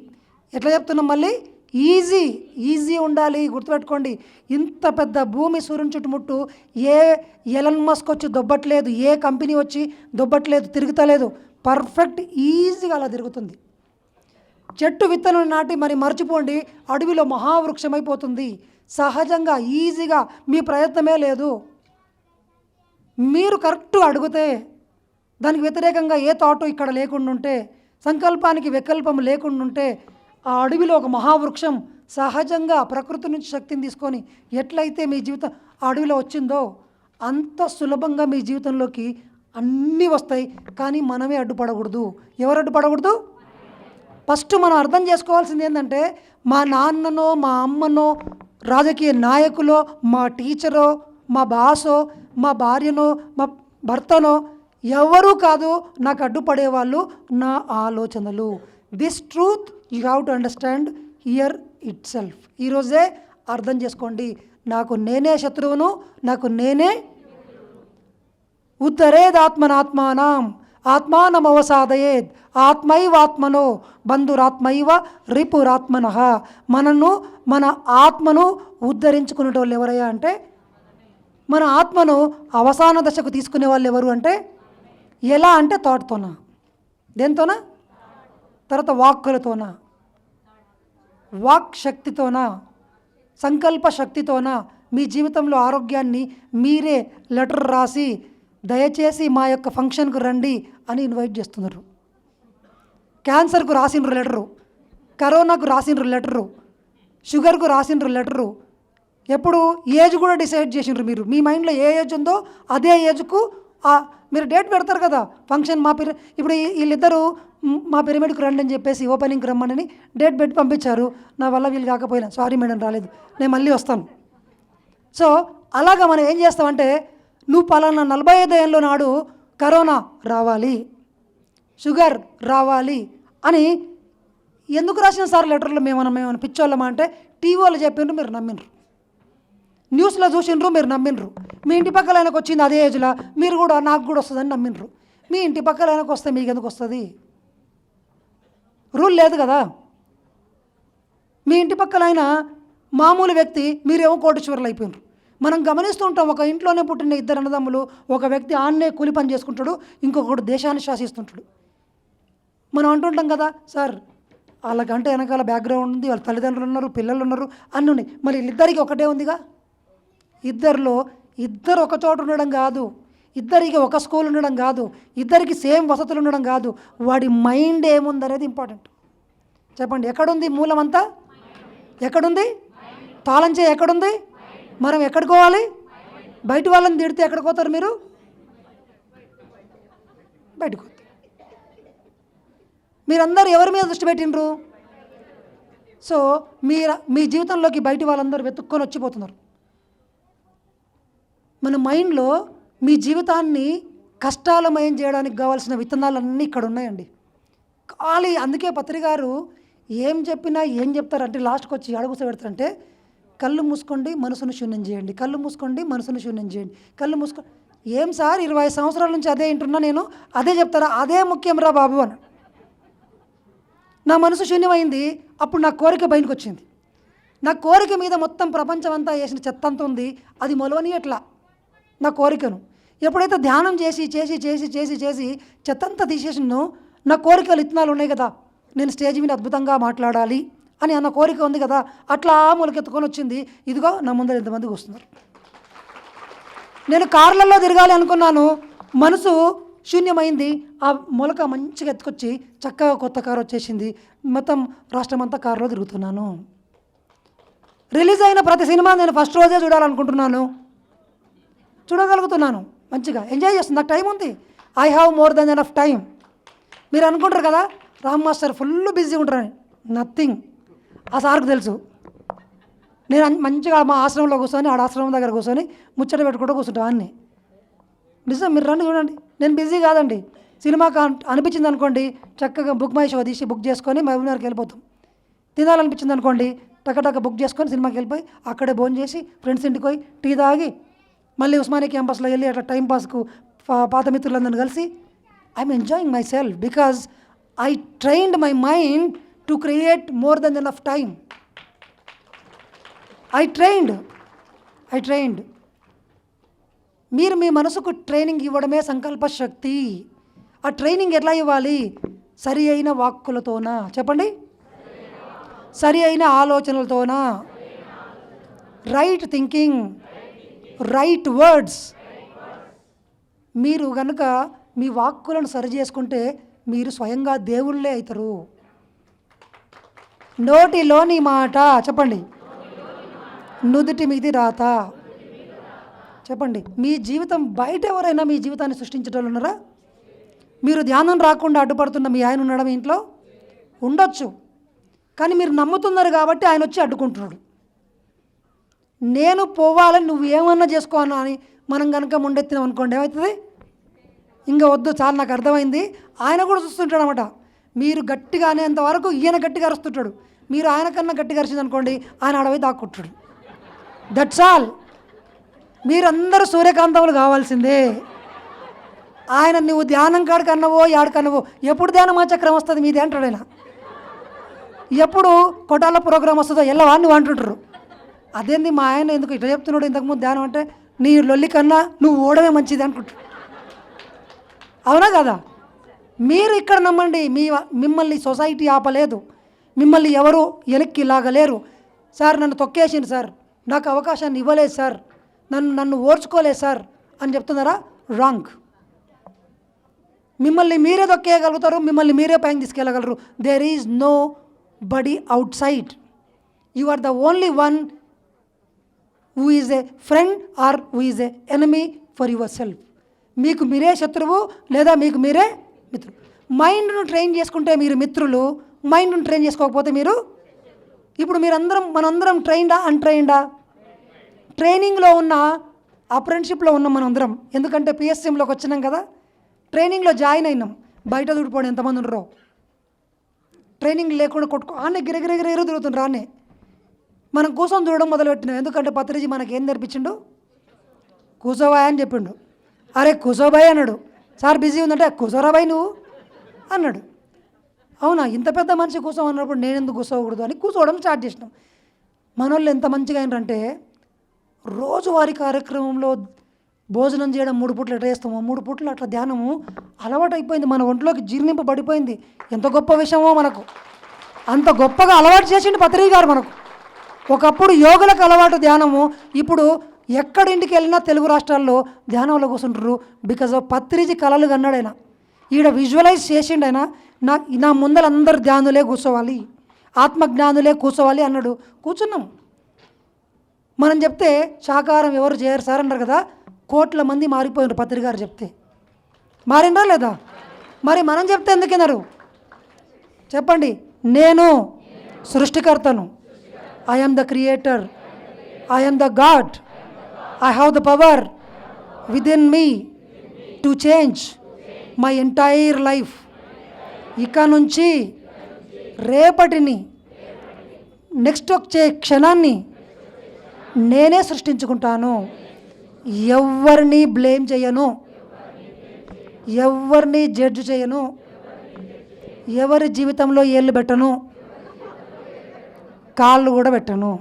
ఎట్లా చెప్తున్నాం మళ్ళీ? ఈజీ ఉండాలి. గుర్తుపెట్టుకోండి. ఇంత పెద్ద భూమి సూర్యుని చుట్టుముట్టు ఏ ఎలన్ మస్క్ వచ్చి దొబ్బట్లేదు, ఏ కంపెనీ వచ్చి దొబ్బట్లేదు, తిరుగుతలేదు. పర్ఫెక్ట్ ఈజీగా అలా తిరుగుతుంది. చెట్టు విత్తనం నాటి మరి మర్చిపోండి, అడవిలో మహావృక్షమైపోతుంది. సహజంగా ఈజీగా, మీ ప్రయత్నమే లేదు. మీరు కరెక్ట్గా అడిగితే, దానికి వ్యతిరేకంగా ఏ థాటు ఇక్కడ లేకుండా ఉంటే, సంకల్పానికి వికల్పం లేకుండా ఉంటే, ఆ అడవిలో ఒక మహావృక్షం సహజంగా ప్రకృతి నుంచి శక్తిని తీసుకొని ఎట్లయితే మీ జీవితం ఆ అడవిలో వచ్చిందో అంత సులభంగా మీ జీవితంలోకి అన్నీ వస్తాయి. కానీ మనమే అడ్డుపడకూడదు. ఎవరు అడ్డుపడకూడదు? ఫస్ట్ మనం అర్థం చేసుకోవాల్సింది ఏంటంటే, మా నాన్ననో, మా అమ్మనో, రాజకీయ నాయకులో, మా టీచరో, మా బాసో, మా భార్యనో, మా భర్తనో ఎవరూ కాదు నాకు అడ్డుపడేవాళ్ళు నా ఆలోచనలు. This truth you have to understand here it self. ఈరోజే అర్థం చేసుకోండి. నాకు నేనే శత్రువును, నాకు నేనే. ఉత్తరేదాత్మనాత్మానం ఆత్మానమవసాదయేద్ ఆత్మైవాత్మనో బంధురాత్మైవ రిపురాత్మనః. మన ఆత్మను ఉద్ధరించుకునే వాళ్ళు ఎవరయ్యా అంటే, మన ఆత్మను అవసాన దశకు తీసుకునే వాళ్ళు ఎవరు అంటే, ఎలా అంటే థాట్తోనా, దేంతోనా, తర్వాత వాక్కులతోనా, వాక్ శక్తితోనా, సంకల్ప శక్తితోనా. మీ జీవితంలో ఆరోగ్యాన్ని మీరే లెటర్ రాసి దయచేసి మా యొక్క ఫంక్షన్కు రండి అని ఇన్వైట్ చేస్తున్నారు. క్యాన్సర్కు రాసిండ్రు లెటరు, కరోనాకు రాసిండ్రు లెటరు, షుగర్కు రాసిండ్రు లెటరు. ఎప్పుడు ఏజ్ కూడా డిసైడ్ చేసిండ్రు. మీరు మీ మైండ్లో ఏ ఏజ్ ఉందో అదే ఏజ్కు మీరు డేట్ పెడతారు కదా ఫంక్షన్. ఇప్పుడు వీళ్ళిద్దరూ మా పిరమిడ్కి రండి అని చెప్పేసి ఓపెనింగ్కి రమ్మని డేట్ పెట్టి పంపించారు. నా వల్ల వీళ్ళు కాకపోయినా సారీ మేడం రాలేదు, నేను మళ్ళీ వస్తాను. సో అలాగా మనం ఏం చేస్తామంటే, నువ్వు పలానా 45 ఏళ్ళ నాడు కరోనా రావాలి, షుగర్ రావాలి అని ఎందుకు రాసిన సార్ లెటర్లో? మేమన్నా పిచ్చోళ్ళమా అంటే, టీవీలో చెప్పిండ్రు మీరు నమ్మిండ్రు, న్యూస్లో చూసిండ్రు మీరు నమ్మిండ్రు. మీ ఇంటి పక్కల ఆయనకు వచ్చింది అదే ఏజ్లో, మీరు కూడా నాకు కూడా వస్తుందని నమ్మిండ్రు. మీ ఇంటి పక్కల ఆయనకు వస్తే మీకు ఎందుకు వస్తుంది? రూల్ లేదు కదా. మీ ఇంటి పక్కల ఆయన మామూలు వ్యక్తి, మీరేమో కోటీశ్వరులు అయిపోయినారు. మనం గమనిస్తూ ఉంటాం, ఒక ఇంట్లోనే పుట్టిన 2 అన్నదమ్ములు, ఒక వ్యక్తి ఆన్నే కూలి పని చేసుకుంటాడు, ఇంకొకడు దేశాన్ని శాసిస్తుంటాడు. మనం అంటుంటాం కదా, సార్ వాళ్ళకంటే వెనకాల బ్యాక్గ్రౌండ్ ఉంది, వాళ్ళ తల్లిదండ్రులు ఉన్నారు, పిల్లలు ఉన్నారు, అన్నీ ఉన్నాయి. మరి వీళ్ళిద్దరికి ఒకటే ఉందిగా. ఇద్దరు ఒక చోట ఉండడం కాదు, ఇద్దరికి ఒక స్కూల్ ఉండడం కాదు, ఇద్దరికి సేమ్ వసతులు ఉండడం కాదు, వాడి మైండ్ ఏముందనేది ఇంపార్టెంట్. చెప్పండి, ఎక్కడుంది మూలం అంతా? ఎక్కడుంది తాళం చేయి? ఎక్కడుంది? మనం ఎక్కడికి పోవాలి? బయట వాళ్ళని తిడితే ఎక్కడికి పోతారు మీరు? బయటకు. మీరందరూ ఎవరి మీద దృష్టి పెట్టిండ్రు? సో మీ జీవితంలోకి బయట వాళ్ళందరూ వెతుక్కొని వచ్చిపోతున్నారు. మన మైండ్లో మీ జీవితాన్ని కష్టాలమయం చేయడానికి కావాల్సిన విత్తనాలన్నీ ఇక్కడ ఉన్నాయండి. ఖాళీ. అందుకే పత్రికారు ఏం చెప్పినా ఏం చెప్తారంటే లాస్ట్కి వచ్చి అడుగుస పెడతారంటే, కళ్ళు మూసుకోండి మనసును శూన్యం చేయండి, కళ్ళు మూసుకోండి మనసును శూన్యం చేయండి, కళ్ళు మూసుకోండి. ఏం సార్ 20 సంవత్సరాల నుంచి అదే వింటున్నా నేను, అదే చెప్తారా? అదే ముఖ్యం రా బాబు అని. నా మనసు శూన్యమైంది, అప్పుడు నా కోరిక బయటకు వచ్చింది. నా కోరిక మీద మొత్తం ప్రపంచం అంతా వేసిన చెత్త అంతా ఉంది, అది మొలవని ఎట్లా నా కోరికను. ఎప్పుడైతే ధ్యానం చేసి చేసి చేసి చేసి చేసి చెత్తంతా తీసేసినో, నా కోరికలు ఇత్తనాలు ఉన్నాయి కదా, నేను స్టేజ్ మీద అద్భుతంగా మాట్లాడాలి అని అన్న కోరిక ఉంది కదా, అట్లా మొలకెత్తుకొని వచ్చింది. ఇదిగో నా ముందర ఎంతమందికి వస్తున్నారు. నేను కార్లలో తిరగాలి అనుకున్నాను, మనసు శూన్యమైంది. ఆ మొలక మంచిగా ఎత్తుకొచ్చి చక్కగా కొత్త కారు వచ్చేసింది. మొత్తం రాష్ట్రం అంతా కారులో తిరుగుతున్నాను. రిలీజ్ అయిన ప్రతి సినిమా నేను ఫస్ట్ రోజే చూడాలనుకుంటున్నాను, చూడగలుగుతున్నాను, మంచిగా ఎంజాయ్ చేస్తుంది. నాకు టైం ఉంది. I have more than enough time. మీరు అనుకుంటారు కదా రామ్ మాస్టర్ ఫుల్ బిజీ ఉంటారని. నథింగ్. ఆ సార్కు తెలుసు. నేను మంచిగా మా ఆశ్రమంలో కూర్చొని ఆడ ఆశ్రమం దగ్గర కూర్చొని ముచ్చట పెట్టుకుంటూ కూర్చుంటాను అన్నీ. నిజం, మీరు రండి చూడండి. నేను బిజీ కాదండి. సినిమాకి అనిపించింది అనుకోండి, చక్కగా బుక్ మై షో తీసి బుక్ చేసుకొని మహబూబ్నగర్కి వెళ్ళిపోతాం. తినాలనిపించింది అనుకోండి, టకటక బుక్ చేసుకొని సినిమాకి వెళ్ళిపోయి అక్కడే భోజనం చేసి ఫ్రెండ్స్ ఇంటికి పోయి టీ తాగి మళ్ళీ ఉస్మానియా క్యాంపస్లో వెళ్ళి అట్లా టైంపాస్కు పాత మిత్రులందరిని కలిసి I'm enjoying my self because I trained my mind to create more than enough time. I trained. మీరు మీ మనసుకు ట్రైనింగ్ ఇవ్వడమే సంకల్ప శక్తి. ఆ ట్రైనింగ్ ఎట్లా ఇవ్వాలి? సరి అయిన వాక్కులతోనా? చెప్పండి. సరి అయిన ఆలోచనలతోనా? Right thinking, right words. మీరు కనుక మీ వాక్కులను సరి చేసుకుంటే మీరు స్వయంగా దేవుళ్ళే అవుతారు. నోటిలోని మాట చెప్పండి, నుదుటి మీది రాత. చెప్పండి. మీ జీవితం బయట ఎవరైనా మీ జీవితాన్ని సృష్టించడం ఉన్నారా? మీరు ధ్యానం రాకుండా అడ్డుపడుతున్న మీ ఆయన ఉన్నాడా మీ ఇంట్లో? ఉండొచ్చు. కానీ మీరు నమ్ముతున్నారు కాబట్టి ఆయన వచ్చి అడ్డుకుంటున్నాడు. నేను పోవాలని నువ్వు ఏమన్నా చేసుకోవాలా అని మనం కనుక ముండెత్తినాం అనుకోండి, ఏమవుతుంది? ఇంకా వద్దు, చాలా నాకు అర్థమైంది. ఆయన కూడా చూస్తుంటాడు అన్నమాట. మీరు గట్టిగా అనేంత వరకు ఈయన గట్టిగా అరుస్తుంటాడు. మీరు ఆయన కన్నా గట్టిగా అరిచింది అనుకోండి, ఆయన అడవి దాక్కుంటాడు. That's all. మీరందరూ సూర్యకాంతములు కావాల్సిందే. ఆయన నువ్వు ధ్యానం కాడికన్నవో యాడికన్నవో, ఎప్పుడు ధ్యానం చక్రం వస్తుంది మీది అంటాడు ఆయన. ఎప్పుడు కొటాల ప్రోగ్రాం వస్తుందో ఎల్లవా నువ్వు అంటుంటారు. అదేంది మా ఆయన ఎందుకు ఇట్లా చెప్తున్నాడు ఇంతకుముందు ధ్యానం అంటే, నీ లొల్లి కన్నా నువ్వు ఓడమే మంచిది అనుకుంటారు. అవునా కదా? మీరు ఇక్కడ నమ్మండి, మిమ్మల్ని సొసైటీ ఆపలేదు, మిమ్మల్ని ఎవరు వెనక్కి లాగలేరు. సార్ నన్ను తొక్కేసింది సార్, నాకు అవకాశాన్ని ఇవ్వలేదు సార్, నన్ను ఓర్చుకోలేదు సార్ అని చెప్తున్నారా? రాంగ్. మిమ్మల్ని మీరే తొక్కేయగలుగుతారు, మిమ్మల్ని మీరే పైకి తీసుకెళ్ళగలరు. There is nobody outside. You are the only one who is a friend or who is a enemy for yourself. మీకు మీరే శత్రువు లేదా మీకు మీరే మిత్రులు. మైండ్ను ట్రైన్ చేసుకుంటే మీరు మిత్రులు, మైండ్ను ట్రైన్ చేసుకోకపోతే మీరు. ఇప్పుడు మనందరం ట్రైన్డా అన్ట్రైన్డా? ట్రైనింగ్లో ఉన్న అప్రెంటిషిప్లో ఉన్నాం మనందరం. ఎందుకంటే పిఎస్ఎంలోకి వచ్చినాం కదా, ట్రైనింగ్లో జాయిన్ అయినాం. బయట దూడిపోవడం ఎంతమంది ఉండరో. ట్రైనింగ్ లేకుండా ఆనే గిరగిరగిర తిరుగుతుండ్రు. ఆనే మనం కూర్చొని చూడడం మొదలుపెట్టినాం. ఎందుకంటే పత్రిజీ మనకి ఏం నేర్పించిండు? కూర్చోబాయ్ అని చెప్పిండు. అరే కూర్చోబాయ్ అన్నాడు. సార్ బిజీ ఉందంటే కూర్చోరాబాయ్ నువ్వు అన్నాడు. అవునా, ఇంత పెద్ద మనిషి కూర్చోమన్నప్పుడు నేను ఎందుకు కూర్చోకూడదు అని కూర్చోవడం స్టార్ట్ చేసినాం. మనోళ్ళు ఎంత మంచిగా అయినారంటే, రోజువారీ కార్యక్రమంలో భోజనం చేయడం 3 పూటలు ఎట్లా చేస్తామో 3 పూటలు అట్లా ధ్యానము అలవాటు అయిపోయింది. మన ఒంట్లోకి జీర్ణింపబడిపోయింది. ఎంత గొప్ప విషయమో మనకు. అంత గొప్పగా అలవాటు చేసిండు పత్రిక గారు మనకు. ఒకప్పుడు యోగులకు అలవాటు ధ్యానము, ఇప్పుడు ఎక్కడింటికి వెళ్ళినా తెలుగు రాష్ట్రాల్లో ధ్యానంలో కూర్చుంటారు. బికాజ్ ఆఫ్ పత్రిజీ కళలు కన్నాడు ఆయన. ఈడ విజువలైజ్ చేసిండు ఆయన. నా ముందర అందరు ధ్యానులే కూర్చోవాలి, ఆత్మజ్ఞానులే కూర్చోవాలి అన్నాడు. కూర్చున్నాం. మనం చెప్తే శాకాహారం ఎవరు చేయరు సార్ అన్నారు కదా, కోట్ల మంది మారిపోయినారు పత్రిక గారు చెప్తే. మారిందా లేదా? మరి మనం చెప్తే ఎందుకన్నారు చెప్పండి. నేను సృష్టికర్తను, I am the creator, I am the god, I have the power within me to change my entire life. ఇక నుంచి రేపటిని, నెక్స్ట్ వచ్చే క్షణాన్ని నేనే సృష్టించుకుంటాను. ఎవరిని బ్లేమ్ చేయను, ఎవరిని జడ్జ్ చేయను, ఎవరి జీవితంలో ఏళ్ళు పెట్టను, కాళ్ళు కూడా పెట్టను.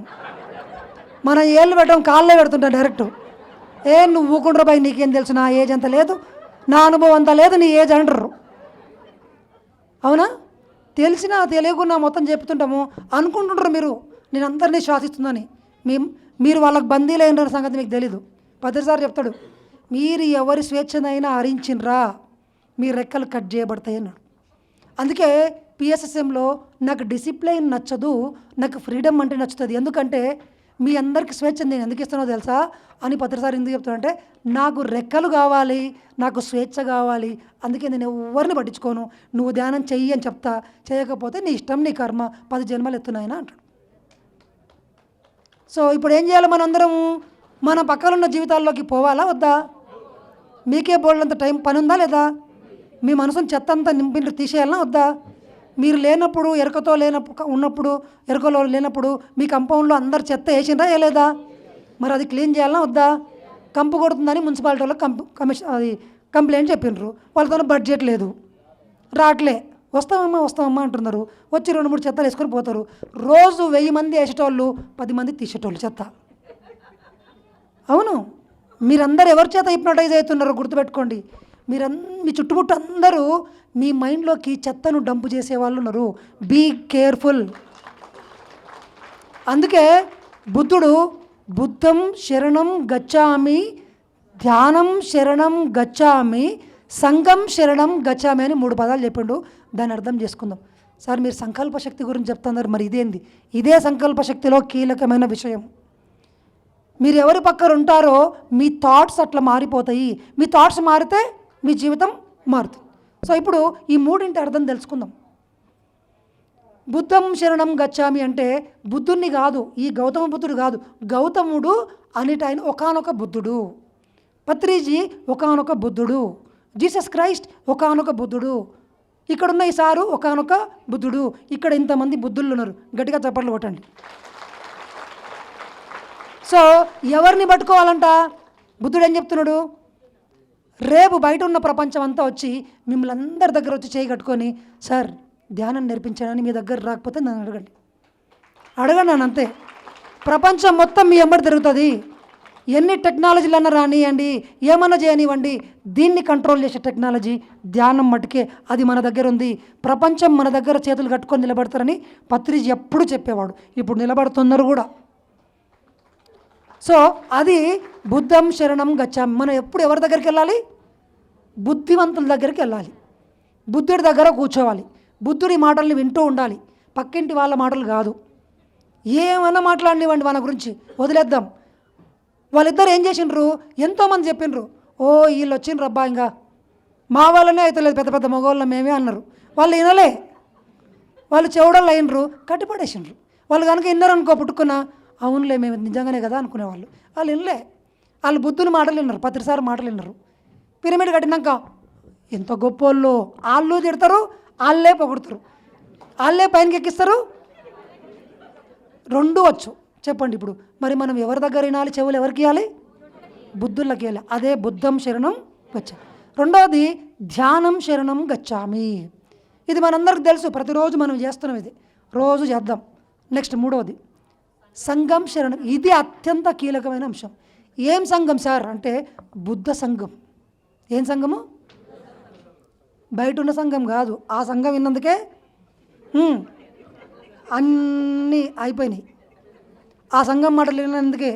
మనం ఏళ్ళు పెట్టం, కాళ్ళే పెడుతుంటాం డైరెక్ట్. నువ్వు ఊకుండ్రా బాయ్, నీకేం తెలుసు, నా ఏజ్ అంత లేదు, నా అనుభవం అంత లేదు, నీ ఏజ్ అంటారు. అవునా? తెలిసినా తెలియకున్నా మొత్తం చెప్తుంటాము. అనుకుంటుంటారు మీరు నేను అందరినీ శాసిస్తుందని. మీరు వాళ్ళకి బందీలైన సంగతి మీకు తెలీదు. పత్రిసారి చెప్తాడు, మీరు ఎవరి స్వేచ్ఛనైనా హరించినరా మీ రెక్కలు కట్ చేయబడతాయి అన్నాడు. అందుకే పిఎస్ఎస్ఎంలో నాకు డిసిప్లైన్ నచ్చదు, నాకు ఫ్రీడమ్ అంటే నచ్చుతుంది. ఎందుకంటే మీ అందరికీ స్వేచ్ఛ నేను ఎందుకు ఇస్తానో తెలుసా అని పత్రిసారి ఎందుకు చెప్తానంటే, నాకు రెక్కలు కావాలి, నాకు స్వేచ్ఛ కావాలి, అందుకే నేను ఎవరిని పట్టించుకోను, నువ్వు ధ్యానం చెయ్యి అని చెప్తా, చేయకపోతే నీ ఇష్టం, నీ కర్మ, 10 జన్మలు ఎత్తున్నాయన అంటాడు. సో ఇప్పుడు ఏం చేయాలి? మనందరం మన పక్కనున్న జీవితాల్లోకి పోవాలా వద్దా? మీకే బోల్డంత టైం పని ఉందా లేదా? మీ మనసుని చెత్త అంతా నింపి తీసేయాలన్నా వద్దా? మీరు లేనప్పుడు ఎరుకతో ఉన్నప్పుడు ఎరుకలో లేనప్పుడు మీ కంపౌండ్లో అందరు చెత్త వేసిండ్రా వేయలేదా? మరి అది క్లీన్ చేయాలన్నా వద్దా? కంపు కొడుతుందని మున్సిపాలిటీ వాళ్ళకి కంప్లైంట్ చెప్పిండ్రు, వాళ్ళతో బడ్జెట్ లేదు, రావట్లే, వస్తామమ్మా అంటున్నారు. వచ్చి 2-3 చెత్తలు వేసుకొని పోతారు. రోజు 1000 మంది వేసేటోళ్ళు 10 మంది తీసేటోళ్ళు చెత్త. అవును, మీరందరూ ఎవరి చేత హిప్నోటైజ్ అవుతున్నారో గుర్తుపెట్టుకోండి. మీ చుట్టుముట్టు అందరూ మీ మైండ్లోకి చెత్తను డంపు చేసే వాళ్ళు ఉన్నారు. Be careful. అందుకే బుద్ధుడు బుద్ధం శరణం గచ్చామి, ధ్యానం శరణం గచ్చామి, సంఘం శరణం గచ్చామి అని 3 పదాలు చెప్పిండు. దాన్ని అర్థం చేసుకుందాం. సార్ మీరు సంకల్ప శక్తి గురించి చెప్తున్నారు, మరి ఇదేంది? ఇదే సంకల్ప శక్తిలో కీలకమైన విషయం. మీరు ఎవరి పక్కన ఉంటారో మీ థాట్స్ అట్లా మారిపోతాయి. మీ థాట్స్ మారితే మీ జీవితం మారుతుంది. సో ఇప్పుడు ఈ 3 అర్థం తెలుసుకుందాం. బుద్ధం శరణం గచ్చామి అంటే బుద్ధుణ్ణి కాదు, ఈ గౌతమ బుద్ధుడు కాదు, గౌతముడు అనిటైన ఒకానొక బుద్ధుడు, పత్రిజీ ఒకానొక బుద్ధుడు, జీసస్ క్రైస్ట్ ఒకానొక బుద్ధుడు, ఇక్కడున్న ఈ సారు ఒకానొక బుద్ధుడు. ఇక్కడ ఇంతమంది బుద్ధుళ్ళు ఉన్నారు, గట్టిగా చప్పట్లు కొట్టండి. సో ఎవరిని పట్టుకోవాలంట? బుద్ధుడు ఏం చెప్తున్నాడు? రేపు బయట ఉన్న ప్రపంచం అంతా వచ్చి మిమ్మల్ని అందరి దగ్గర వచ్చి చేయి కట్టుకొని, సార్ ధ్యానం నేర్పించానని మీ దగ్గర రాకపోతే నన్ను అడగండి నన్ను అంతే. ప్రపంచం మొత్తం మీ వెంబడి తిరుగుతుంది. ఎన్ని టెక్నాలజీలన్నా రానివ్వండి, ఏమన్నా చేయనివ్వండి, దీన్ని కంట్రోల్ చేసే టెక్నాలజీ ధ్యానం మటుకే, అది మన దగ్గర ఉంది. ప్రపంచం మన దగ్గర చేతులు కట్టుకొని నిలబడతారని పత్రిజీ ఎప్పుడు చెప్పేవాడు, ఇప్పుడు నిలబడుతున్నారు కూడా. సో అది బుద్ధం శరణం గచ్చామి. మనం ఎప్పుడు ఎవరి దగ్గరికి వెళ్ళాలి? బుద్ధివంతుల దగ్గరికి వెళ్ళాలి, బుద్ధుడి దగ్గర కూర్చోవాలి, బుద్ధుడి మాటల్ని వింటూ ఉండాలి, పక్కింటి వాళ్ళ మాటలు కాదు. ఏమన్నా మాట్లాడినివ్వండి మన గురించి, వదిలేద్దాం. వాళ్ళిద్దరు ఏం చేసిండ్రు? ఎంతోమంది చెప్పిండ్రు, ఓ వీళ్ళు వచ్చిండ్రు అబ్బా, ఇంకా మా వాళ్ళనే అయితే లేదు, పెద్ద పెద్ద మగవాళ్ళ మేమే అన్నారు. వాళ్ళు వినలే, వాళ్ళు చెవుడళ్ళు అయినరు, కట్టిపడేసిండ్రు. వాళ్ళు కనుక విన్నారనుకో పుట్టుకున్న, అవునులే మేము నిజంగానే కదా అనుకునేవాళ్ళు. వాళ్ళు వినలే, వాళ్ళు బుద్ధుని మాటలు విన్నారు, పత్రిసారి మాటలు విన్నారు. పిరమిడ్ కట్టినాక ఎంత గొప్పోళ్ళు, వాళ్ళు తిడతారు, వాళ్ళే పొగుడుతారు, వాళ్ళే పైనకి ఎక్కిస్తారు, 2 వచ్చు. చెప్పండి ఇప్పుడు మరి మనం ఎవరి దగ్గర వినాలి? చెవులు ఎవరికి ఇవ్వాలి? బుద్ధులకి ఇవ్వాలి. అదే బుద్ధం శరణం గచ్చామి. రెండవది ధ్యానం శరణం గచ్చామి. ఇది మనందరికి తెలుసు, ప్రతిరోజు మనం చేస్తున్నాం, ఇది రోజు చేద్దాం. నెక్స్ట్ 3వది సంఘం శరణం. ఇది అత్యంత కీలకమైన అంశం. ఏం సంఘం సార్ అంటే బుద్ధ సంఘం. ఏం సంఘము? బయట ఉన్న సంఘం కాదు. ఆ సంఘం విన్నందుకే అన్నీ అయిపోయినాయి. ఆ సంఘం మాటలు విన్నందుకే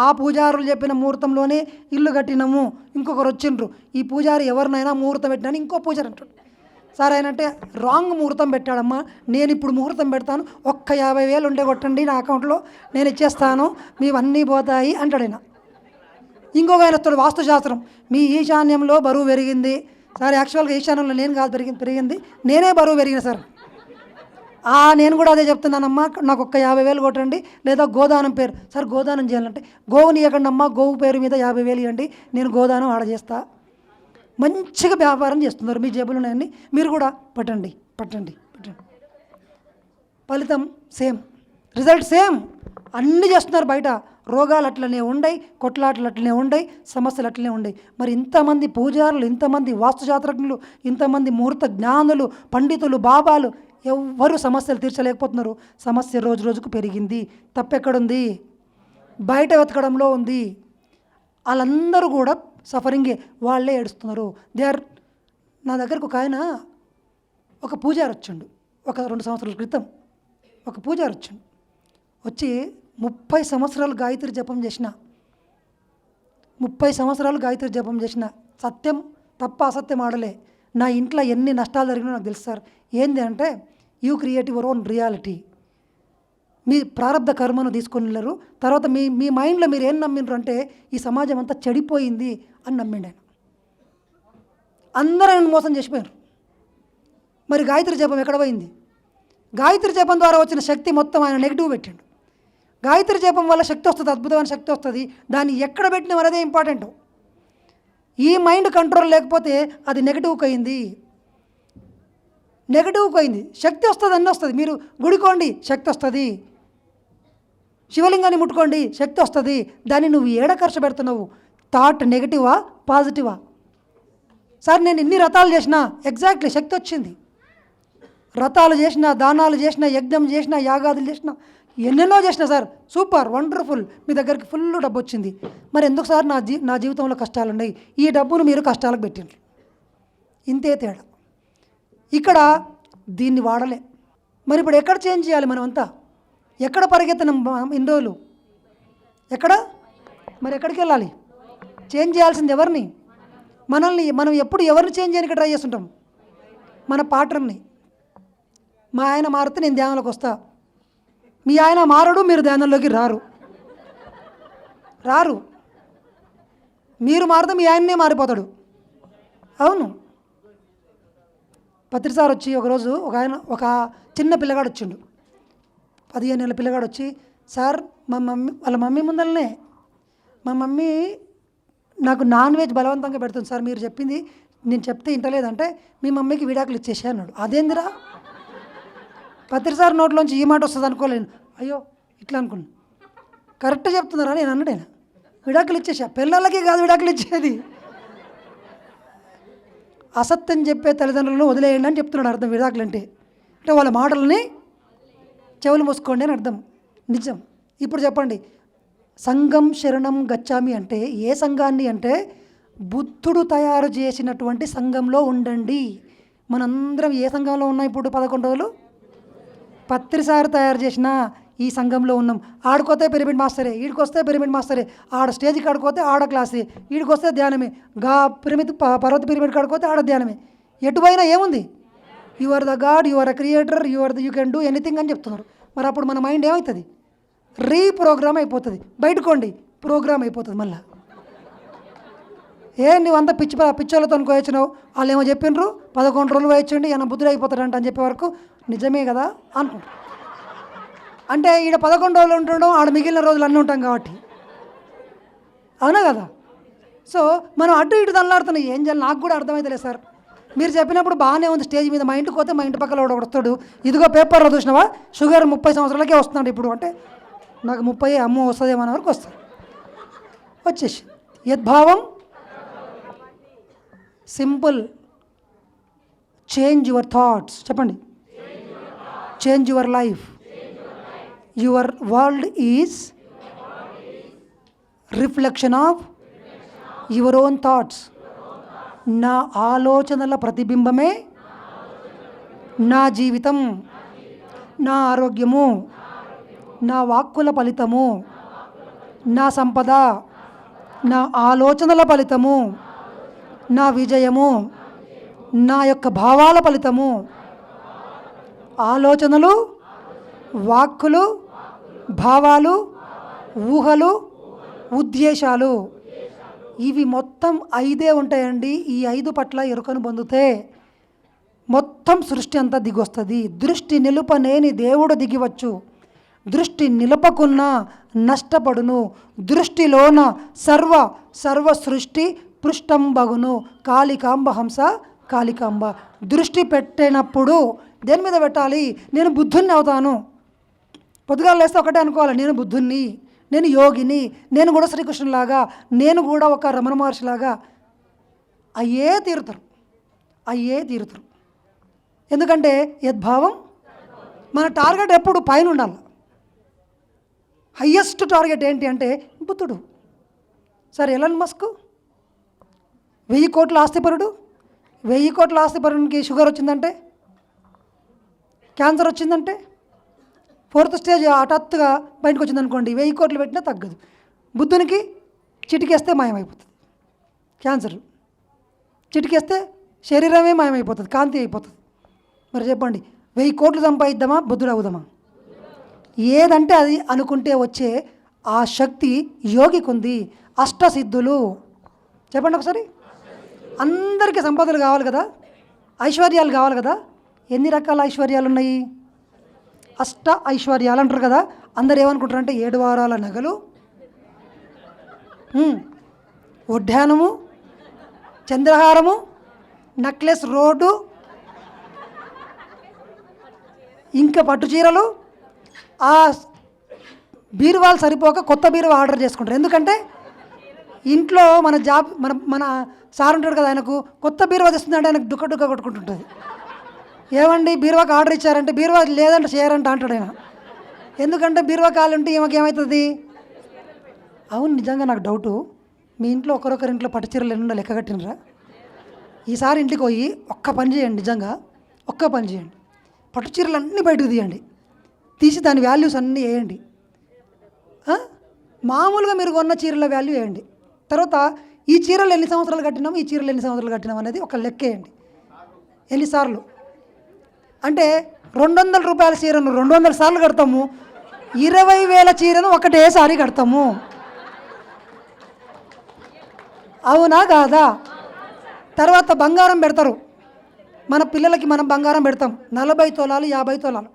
ఆ పూజారులు చెప్పిన ముహూర్తంలోనే ఇల్లు కట్టినాము, ఇంకొకరు వచ్చిండ్రు, ఈ పూజారి ఎవరినైనా ముహూర్తం పెట్టినాను, ఇంకో పూజారి అంటాడు, సార్ ఆయన అంటే రాంగ్ ముహూర్తం పెట్టాడమ్మా, నేను ఇప్పుడు ముహూర్తం పెడతాను, ఒక్క 50,000 ఉండే కొట్టండి నా అకౌంట్లో, నేను ఇచ్చేస్తాను, మీవన్నీ పోతాయి అంటాడు ఆయన. ఇంకొక ఆయన వస్తాడు, వాస్తుశాస్త్రం, మీ ఈశాన్యంలో బరువు పెరిగింది సార్. యాక్చువల్గా ఈశాన్యంలో నేను కాదు పెరిగింది, నేనే బరువు పెరిగిన సార్. నేను కూడా అదే చెప్తున్నానమ్మా, నాకు ఒక్క 50,000 కొట్టండి, లేదా గోదానం పేరు, సార్ గోదానం చేయాలంటే గోవుని ఇవ్వకండి అమ్మా, గోవు పేరు మీద 50,000 ఇవ్వండి, నేను గోదానం ఆడ చేస్తా. మంచిగా వ్యాపారం చేస్తున్నారు, మీ జేబులు ఉన్నాయండి, మీరు కూడా పట్టండి. ఫలితం సేమ్, రిజల్ట్ సేమ్. అన్నీ చేస్తున్నారు బయట, రోగాలు అట్లనే ఉండయి, కొట్లాటలు అట్లనే ఉండయి, సమస్యలు అట్లనే ఉండయి. మరి ఇంతమంది పూజారులు, ఇంతమంది వాస్తుశాస్త్రజ్ఞులు, ఇంతమంది ముహూర్త జ్ఞానులు, పండితులు, బాబాలు ఎవ్వరూ సమస్యలు తీర్చలేకపోతున్నారు. సమస్య రోజు రోజుకు పెరిగింది. తప్పెక్కడుంది? బయట వెతకడంలో ఉంది. వాళ్ళందరూ కూడా సఫరింగే, వాళ్ళే ఏడుస్తున్నారు. నా దగ్గరకు ఒక ఆయన, ఒక పూజారి వచ్చిండు, ఒక 2 సంవత్సరాల క్రితం ఒక పూజారి వచ్చిండు. వచ్చి 30 సంవత్సరాలు గాయత్రి జపం చేసిన, 30 సంవత్సరాలు గాయత్రి జపం చేసిన, సత్యం తప్ప అసత్యం ఆడలే. నా ఇంట్లో ఎన్ని నష్టాలు జరిగినా నాకు తెలుసు సార్. ఏంది అంటే you create your own reality. మీ ప్రారంధ కర్మను తీసుకొని వెళ్ళరు. తర్వాత మీ మైండ్లో మీరు ఏం నమ్మినారు అంటే ఈ సమాజం అంతా చెడిపోయింది అని నమ్మిండు ఆయన. అందరూ ఆయన మోసం చేసిపోయారు. మరి గాయత్రి జపం ఎక్కడ పోయింది? గాయత్రి జపం ద్వారా వచ్చిన శక్తి మొత్తం ఆయన నెగిటివ్ పెట్టిండు. గాయత్రి జపం వల్ల శక్తి వస్తుంది, అద్భుతమైన శక్తి వస్తుంది. దాన్ని ఎక్కడ పెట్టిన అదే ఇంపార్టెంట్. ఈ మైండ్ కంట్రోల్ లేకపోతే అది నెగిటివ్కి అయింది. నెగిటివ్కి అయింది. శక్తి వస్తుంది, అన్నీ వస్తుంది. మీరు గుడికోండి, శక్తి వస్తుంది. శివలింగాన్ని ముట్టుకోండి, శక్తి వస్తుంది. దాన్ని నువ్వు ఏడ ఖర్చు పెడుతున్నావు? థాట్ నెగిటివా పాజిటివా? సార్ నేను ఇన్ని రథాలు చేసినా, ఎగ్జాక్ట్లీ శక్తి వచ్చింది. రథాలు చేసిన, దానాలు చేసిన, యజ్ఞం చేసిన, యాగాదులు చేసిన, ఎన్నెన్నో చేసిన సార్, సూపర్ వండర్ఫుల్, మీ దగ్గరికి ఫుల్ డబ్బు వచ్చింది. మరి ఎందుకు సార్ నా జీవితంలో కష్టాలు ఉన్నాయి? ఈ డబ్బును మీరు కష్టాలకు పెట్టిండ్రు. ఇంతే తేడా. ఇక్కడ దీన్ని వాడలే. మరి ఇప్పుడు ఎక్కడ చేంజ్ చేయాలి? మనం అంతా ఎక్కడ పరిగెత్తనం ఇన్ని రోజులు? ఎక్కడ? మరి ఎక్కడికి వెళ్ళాలి? చేంజ్ చేయాల్సింది ఎవరిని? మనం ఎప్పుడు ఎవరిని చేంజ్ చేయడానికి ట్రై చేస్తుంటాం? మన పాటర్ని. మా ఆయన మారితే నేను ధ్యానంలోకి వస్తా. మీ ఆయన మారడు, మీరు ధ్యానంలోకి రారు. మీరు మారితే మీ ఆయన్నే మారిపోతాడు. అవును. పత్రిసార్ వచ్చి ఒకరోజు ఒక చిన్న పిల్లగాడు వచ్చిండు. 15 ఏళ్ళ పిల్లగాడు వచ్చి, సార్ వాళ్ళ మమ్మీ ముందరనే మా మమ్మీ నాకు నాన్ వెజ్ బలవంతంగా పెడుతుంది సార్, మీరు చెప్పింది నేను చెప్తే ఇంటలేదంటే మీ మమ్మీకి విడాకులు ఇచ్చేసా అన్నాడు. అదేందిరా? పత్రిసార్ నోట్లోంచి ఈ మాట వస్తుంది అనుకోలేను. అయ్యో ఇట్లా అనుకున్నాను. కరెక్ట్ చెప్తున్నారా నేను అన్నాడైనా. విడాకులు ఇచ్చేసా. పిల్లలకి కాదు విడాకులు ఇచ్చేది. అసత్యం చెప్పే తల్లిదండ్రులను వదిలేయండి అని చెప్తున్నాడు. అర్థం విడాకులు అంటే వాళ్ళ మాటలని చెవులు మూసుకోండి అని అర్థం. నిజం. ఇప్పుడు చెప్పండి, సంఘం శరణం గచ్చామి అంటే ఏ సంఘాన్ని అంటే బుద్ధుడు తయారు చేసినటువంటి సంఘంలో ఉండండి. మనందరం ఏ సంఘంలో ఉన్నాం ఇప్పుడు? 11 రోజులు పత్రిసారి తయారు చేసిన ఈ సంఘంలో ఉన్నాం. ఆడుకోతే పిరమిడ్ మాస్టరే, ఈడికొస్తే పిరమిడ్ మాస్టరే, ఆడ స్టేజ్కి ఆడుకోతే ఆడ క్లాసే, ఈడికొస్తే ధ్యానమే, పర్వత పిరమిడ్ కాడుకోతే ఆడ ధ్యానమే. ఎటువైనా ఏముంది? You are the god, you are a creator, you can do anything అని చెప్తున్నారు. మరి అప్పుడు మన మైండ్ ఏమవుతుంది? రీప్రోగ్రామ్ అయిపోతుంది. బయటకోండి, ప్రోగ్రామ్ అయిపోతుంది మళ్ళీ. నువ్వంతా పిచ్చోళ్ళతో అనుకోవచ్చినావు, వాళ్ళు ఏమో చెప్పిండ్రు 11 రోజులు వేయచ్చండి ఈయన బుద్ధుడు అయిపోతాడంట అని చెప్పే వరకు నిజమే కదా అనుకుంటారు. అంటే ఈడ 11 రోజులు ఉంటుండడం, ఆడ మిగిలిన రోజులు అన్నీ ఉంటాం కాబట్టి. అవునా కదా? సో మనం అటు ఇటు తల్లాడుతున్నాం. ఏం చేయాలి నాకు కూడా అర్థమైతలేదు సార్. మీరు చెప్పినప్పుడు బాగానే ఉంది స్టేజ్ మీద. మా ఇంటికి పోతే మా ఇంటి పక్కన ఒకడు వస్తాడు, ఇదిగో పేపర్లో చూసినావా షుగర్ 30 సంవత్సరాలకే వస్తున్నాడు ఇప్పుడు అంటే నాకు 30 అమ్మో వస్తుందేమో అనే వరకు వస్తారు. వచ్చేసి యద్భావం సింపుల్. Change your thoughts. చెప్పండి. Change your life. Your world is reflection of your own thoughts. నా ఆలోచనల ప్రతిబింబమే నా జీవితం, నా ఆరోగ్యము, నా వాక్కుల ఫలితము, నా సంపద, నా ఆలోచనల ఫలితము, నా విజయము, నా యొక్క భావాల ఫలితము. ఆలోచనలు, వాక్కులు, భావాలు, ఊహలు, ఉద్దేశాలు, ఇవి మొత్తం 5 ఉంటాయండి. ఈ 5 పట్ల ఎరుకను పొందితే మొత్తం సృష్టి అంతా దిగొస్తుంది. దృష్టి నిలుపనేని దేవుడు దిగివచ్చు, దృష్టి నిలపకున్న నష్టపడును. దృష్టిలోన సర్వ సృష్టి పృష్టంబగును. కాళికాంబ హంస కాళికాంబ. దృష్టి పెట్టినప్పుడు దేని మీద పెట్టాలి? నేను బుద్ధుణ్ణి అవుతాను. పొద్దుగాలు లేస్తే ఒకటే అనుకోవాలి, నేను బుద్ధుణ్ణి, నేను యోగిని, నేను కూడా శ్రీకృష్ణులాగా, నేను కూడా ఒక రమణ మహర్షిలాగా. అయ్యే తీరుతారు. ఎందుకంటే యద్భావం. మన టార్గెట్ ఎప్పుడు పైన ఉండాలి. హయ్యెస్ట్ టార్గెట్ ఏంటి అంటే బుద్ధుడు. సరే ఎలాన్ మస్క్ 1000 కోట్ల ఆస్తిపరుడు. 1000 కోట్ల ఆస్తిపరునికి షుగర్ వచ్చిందంటే, క్యాన్సర్ వచ్చిందంటే, 4th స్టేజ్ హఠాత్తుగా బయటకు వచ్చిందనుకోండి, 1000 కోట్లు పెట్టినా తగ్గదు. బుద్ధునికి చిటికేస్తే మాయమైపోతుంది. క్యాన్సర్ చిటికేస్తే శరీరమే మాయమైపోతుంది, కాంతి అయిపోతుంది. మరి చెప్పండి, 1000 కోట్లు సంపాదిద్దామా, బుద్ధుడు అవుదామా? ఏదంటే అది అనుకుంటే వచ్చే ఆ శక్తి యోగికి ఉంది. అష్టసిద్ధులు చెప్పండి ఒకసారి. అందరికీ సంపదలు కావాలి కదా, ఐశ్వర్యాలు కావాలి కదా. ఎన్ని రకాల ఐశ్వర్యాలు ఉన్నాయి? అష్ట ఐశ్వర్యాలు అంటారు కదా. అందరు ఏమనుకుంటారంటే 7 వారాల నగలు, ఉద్యానము, చంద్రహారము, నెక్లెస్ రోడ్డు, ఇంకా పట్టు చీరలు. ఆ బీరువాలు సరిపోక కొత్త బీరువా ఆర్డర్ చేసుకుంటారు. ఎందుకంటే ఇంట్లో మన జాబ్ మన సార్ ఉంటాడు కదా, ఆయనకు కొత్త బీరువా తెస్తుందంటే ఆయనకు డుక్క డుక్క కొట్టుకుంటుంటుంది. ఏమండి బీరువాకి ఆర్డర్ ఇచ్చారంటే బీరువా లేదంటే చేయరంట అంటాడు ఆయన. ఎందుకంటే బీరువా కాలు ఉంటే ఈమెకి ఏమవుతుంది? అవును, నిజంగా నాకు డౌటు, మీ ఇంట్లో ఒకరొకరి ఇంట్లో పట్టు చీరలు ఎన్నో లెక్క కట్టినరా? ఈసారి ఇంటికి పోయి ఒక్క పని చేయండి, నిజంగా ఒక్క పని చేయండి. పట్టు చీరలు అన్నీ బయటకు తీయండి, తీసి దాని వాల్యూస్ అన్నీ వేయండి. మామూలుగా మీరు కొన్న చీరల వాల్యూ వేయండి. తర్వాత ఈ చీరలు ఎన్ని సంవత్సరాలు కట్టినాం, ఈ చీరలు ఎన్ని సంవత్సరాలు కట్టినాం అనేది ఒక లెక్క వేయండి. ఎన్నిసార్లు అంటే 200 రూపాయల చీరను 200 సార్లు కడతాము, 20,000 చీరను ఒకటేసారి కడతాము. అవునా కాదా? తర్వాత బంగారం పెడతారు, మన పిల్లలకి మనం బంగారం పెడతాం, 40 తోలాలు 50 తోలాలు.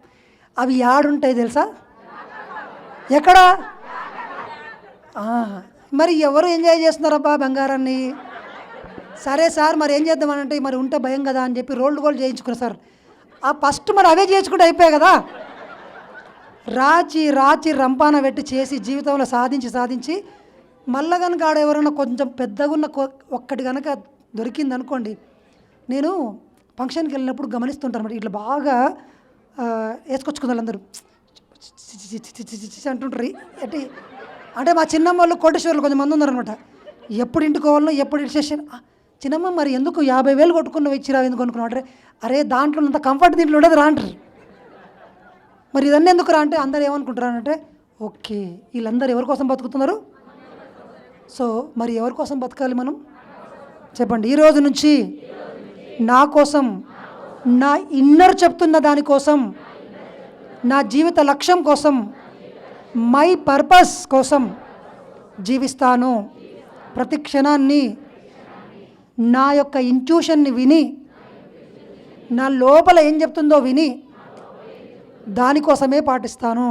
అవి యాడుంటాయి తెలుసా? ఎక్కడ? మరి ఎవరు ఎంజాయ్ చేస్తున్నారబ్బా బంగారాన్ని? సరే సార్, మరి ఏం చేద్దామనంటే మరి ఉంటే భయం కదా అని చెప్పి రోల్డ్ గోల్డ్ చేయించుకున్నారు సార్. ఫస్ట్ మరి అవే చేసుకుంటే అయిపోయాయి కదా. రాచి రాచి రంపాన పెట్టి చేసి జీవితంలో సాధించి మళ్ళా కనుక ఆడ ఎవరైనా కొంచెం పెద్దగా ఉన్న ఒక్కటి కనుక దొరికింది అనుకోండి. నేను ఫంక్షన్కి వెళ్ళినప్పుడు గమనిస్తుంటాను అన్నమాట, ఇట్లా బాగా వేసుకొచ్చుకుందారు అందరూ అంటుంటారు. అంటే మా చిన్నమ్మ వాళ్ళు కోటేశ్వర్లు కొంతమంది ఉన్నారనమాట. ఎప్పుడు ఇంటికోవాలనో ఎప్పుడు ఇన్స్టేషన్. చిన్నమ్మ మరి ఎందుకు 50,000 కొట్టుకున్న ఇచ్చిరావు ఎందుకు అనుకున్నావు? అరే దాంట్లో అంత కంఫర్ట్ దీంట్లో ఉండదు రా అంటారు. మరి ఇదన్నీ ఎందుకు రా అంటే అందరు ఏమనుకుంటారంటే ఓకే వీళ్ళందరూ ఎవరి కోసం బతుకుతున్నారు, సో మరి ఎవరి కోసం బతకాలి మనం చెప్పండి. ఈరోజు నుంచి నా కోసం, నా ఇన్నర్ చెప్తున్న దానికోసం, నా జీవిత లక్ష్యం కోసం, మై పర్పస్ కోసం జీవిస్తాను. ప్రతి క్షణాన్ని నా యొక్క ఇంట్యూషన్ని విని, నా లోపల ఏం చెప్తుందో విని దానికోసమే పాటిస్తాను,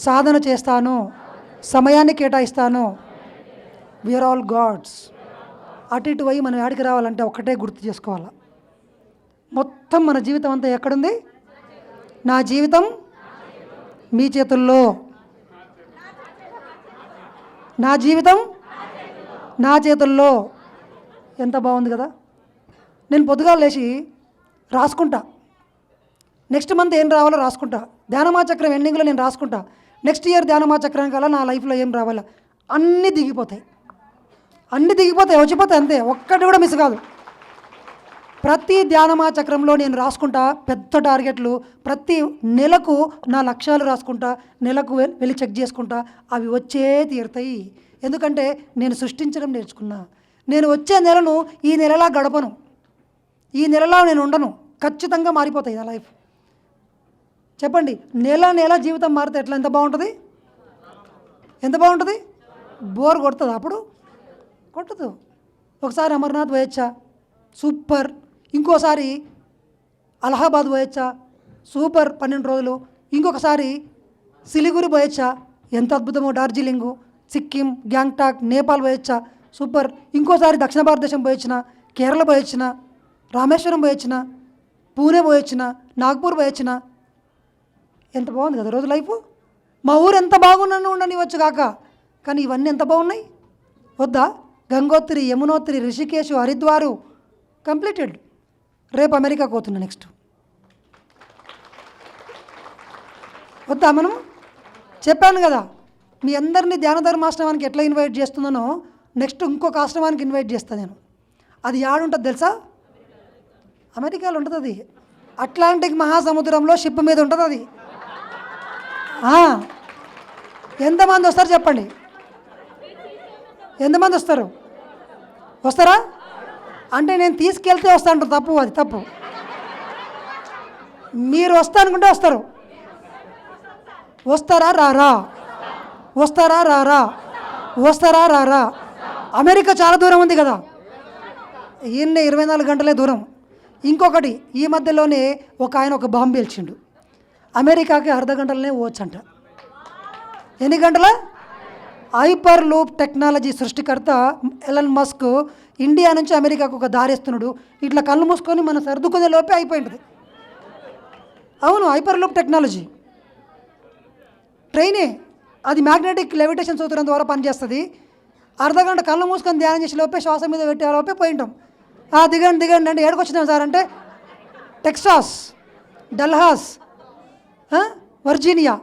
సాధన చేస్తాను, సమయాన్ని కేటాయిస్తాను. We are all gods. అటు ఇటు పోయి మనం యాడికి రావాలంటే ఒక్కటే గుర్తు చేసుకోవాలి, మొత్తం మన జీవితం అంతా ఎక్కడుంది? నా జీవితం మీ చేతుల్లో, నా జీవితం నా చేతుల్లో. ఎంత బాగుంది కదా. నేను పొద్దుగా లేచి రాసుకుంటా, నెక్స్ట్ మంత్ ఏం రావాలో రాసుకుంటా. ధ్యానమా చక్రం ఎండింగ్లో నేను రాసుకుంటా నెక్స్ట్ ఇయర్ ధ్యానమా చక్రం కల్లా నా లైఫ్లో ఏం రావాలో. అన్నీ దిగిపోతాయి, వచ్చిపోతాయి అంతే, ఒక్కటి కూడా మిస్ కాదు. ప్రతి ధ్యానమా చక్రంలో నేను రాసుకుంటా పెద్ద టార్గెట్లు, ప్రతి నెలకు నా లక్ష్యాలు రాసుకుంటా, నెలకు వెళ్ళి చెక్ చేసుకుంటా, అవి వచ్చే తీరుతాయి. ఎందుకంటే నేను సృష్టించడం నేర్చుకున్నా. నేను వచ్చే నెలను ఈ నెలలా గడపను, ఈ నెలలా నేను ఉండను, ఖచ్చితంగా మారిపోతాయి నా లైఫ్. చెప్పండి, నెల జీవితం మారితే ఎట్లా, ఎంత బాగుంటుంది? ఎంత బాగుంటుంది? బోర్ కొడుతుంది అప్పుడు? కొట్టదు. ఒకసారి అమర్నాథ్ పోయొచ్చా, సూపర్. ఇంకోసారి అలహాబాద్ పోయొచ్చా, సూపర్ 12 రోజులు. ఇంకొకసారి సిలిగురి పోయొచ్చా, ఎంత అద్భుతమో. డార్జిలింగు, సిక్కిం, గ్యాంగ్టాక్, నేపాల్ పోయొచ్చా, సూపర్. ఇంకోసారి దక్షిణ భారతదేశం పోయొచ్చిన, కేరళ పోయొచ్చిన, రామేశ్వరం పోయొచ్చిన, పూణే పోయొచ్చిన, నాగ్పూర్ పోయొచ్చిన. ఎంత బాగుంది కదా రోజు లైఫ్. మా ఊరు ఎంత బాగున్నాను ఉండనివచ్చు కాక, కానీ ఇవన్నీ ఎంత బాగున్నాయి వద్దా? గంగోత్రి, యమునోత్రి, రిషికేశు, హరిద్వారు కంప్లీటెడ్. రేపు అమెరికాకు పోతున్నా నెక్స్ట్. వద్దా? మనం చెప్పాను కదా, మీ అందరినీ ధ్యాన ధర్మాశ్రమానికి ఎట్లా ఇన్వైట్ చేస్తున్నానో నెక్స్ట్ ఇంకొక ఆశ్రమానికి ఇన్వైట్ చేస్తాను నేను. అది యాడుంటుంది తెలుసా? అమెరికాలో ఉంటుంది అది. అట్లాంటిక్ మహాసముద్రంలో షిప్ మీద ఉంటుంది అది. ఎంతమంది వస్తారు చెప్పండి? ఎంతమంది వస్తారు? వస్తారా? అంటే నేను తీసుకెళ్తే వస్తా అంటారు. తప్పు, అది తప్పు. మీరు వస్తా అనుకుంటే వస్తారు. వస్తారా రారా? వస్తారా రారా? వస్తారా రారా? అమెరికా చాలా దూరం ఉంది కదా, ఈయన 24 గంటలే దూరం. ఇంకొకటి, ఈ మధ్యలోనే ఒక ఆయన ఒక బాంబు పేల్చిండు. అమెరికాకి అర్ధ గంటలనే పోవచ్చంట. ఎన్ని గంటల? హైపర్ లూప్ టెక్నాలజీ సృష్టికర్త ఎలన్ మస్క్ ఇండియా నుంచి అమెరికాకు ఒక దారేస్తున్నాడు. ఇట్లా కళ్ళు మూసుకొని మనం సర్దుకునే లోపే అయిపోయింది. అవును, హైపర్ లూప్ టెక్నాలజీ ట్రైనే, అది మ్యాగ్నెటిక్ లెవిటేషన్ సూత్రం ద్వారా పనిచేస్తుంది. అర్ధగంట కళ్ళు మూసుకొని ధ్యానం చేసే లోపే, శ్వాస మీద పెట్టే లోపే పోయింటాం. దిగండి దిగండి అంటే ఏడుకు వచ్చినాం సార్ అంటే టెక్సాస్, డల్హాస్, వర్జీనియా,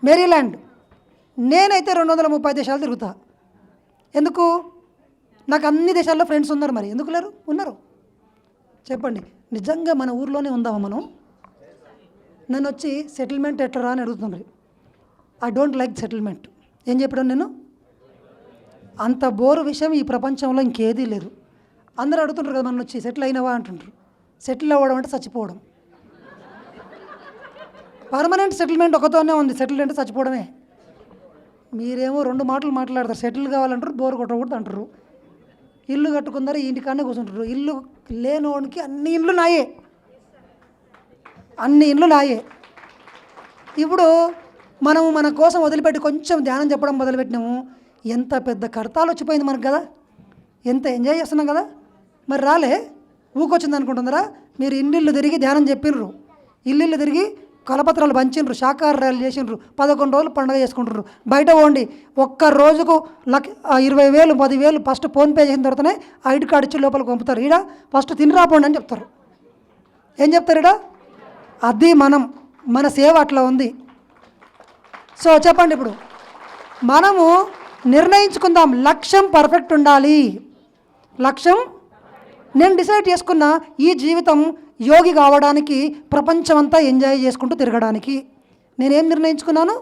మేరీల్యాండ్. నేనైతే 230 దేశాలు తిరుగుతా. ఎందుకు? నాకు అన్ని దేశాల్లో ఫ్రెండ్స్ ఉన్నారు. మరి ఎందుకు లేరు? ఉన్నారు. చెప్పండి, నిజంగా మన ఊర్లోనే ఉందామా మనం? నన్ను వచ్చి సెటిల్మెంట్ ఎట్లరా అని అడుగుతున్నాం. మరి ఐ డోంట్ లైక్ సెటిల్మెంట్. ఏం చెప్పడం నేను? అంత బోరు విషయం ఈ ప్రపంచంలో ఇంకేదీ లేదు. అందరూ అడుగుతుంటారు కదా మన వచ్చి, సెటిల్ అయినవా అంటుంటారు. సెటిల్ అవ్వడం అంటే చచ్చిపోవడం. పర్మనెంట్ సెటిల్మెంట్ ఒకతోనే ఉంది, సెటిల్ అంటే చచ్చిపోవడమే. మీరేమో 2 మాటలు మాట్లాడతారు. సెటిల్ కావాలంటారు, బోరు కొట్టకూడదు అంటారు. ఇల్లు కట్టుకుందరు, ఇంటికాడనే కూర్చుంటారు. ఇల్లు లేనోడికి అన్ని ఇండ్లు నాయే, అన్ని ఇండ్లు నాయే. ఇప్పుడు మనము మన కోసం వదిలిపెట్టి కొంచెం ధ్యానం చెప్పడం మొదలుపెట్టినాము, ఎంత పెద్ద కడతాలు వచ్చిపోయింది మనకు కదా, ఎంత ఎంజాయ్ చేస్తున్నాం కదా. మరి రాలే, ఊకొచ్చింది అనుకుంటున్నారా? మీరు ఇల్లు తిరిగి ధ్యానం చెప్పినరు, ఇల్లు తిరిగి కలపత్రాలు పంచిండ్రు, శాకాహారాలు చేసిండ్రు, 11 రోజులు పండుగ చేసుకుంటారు. బయట పోండి, ఒక్క రోజుకు 20,000 10,000 ఫస్ట్ ఫోన్పే చేసిన తర్వాతనే ఐడి కార్డు ఇచ్చి లోపలికి పంపుతారు. ఈడ ఫస్ట్ తిని రాపోండి అని చెప్తారు. ఏం చెప్తారు ఈడ? అది మన సేవ అట్లా ఉంది. సో చెప్పండి, ఇప్పుడు మనము నిర్ణయించుకుందాం, లక్ష్యం పర్ఫెక్ట్ ఉండాలి. లక్ష్యం నేను డిసైడ్ చేసుకున్న ఈ జీవితం యోగి కావడానికి, ప్రపంచమంతా ఎంజాయ్ చేసుకుంటూ తిరగడానికి. నేనేం నిర్ణయించుకున్నాను?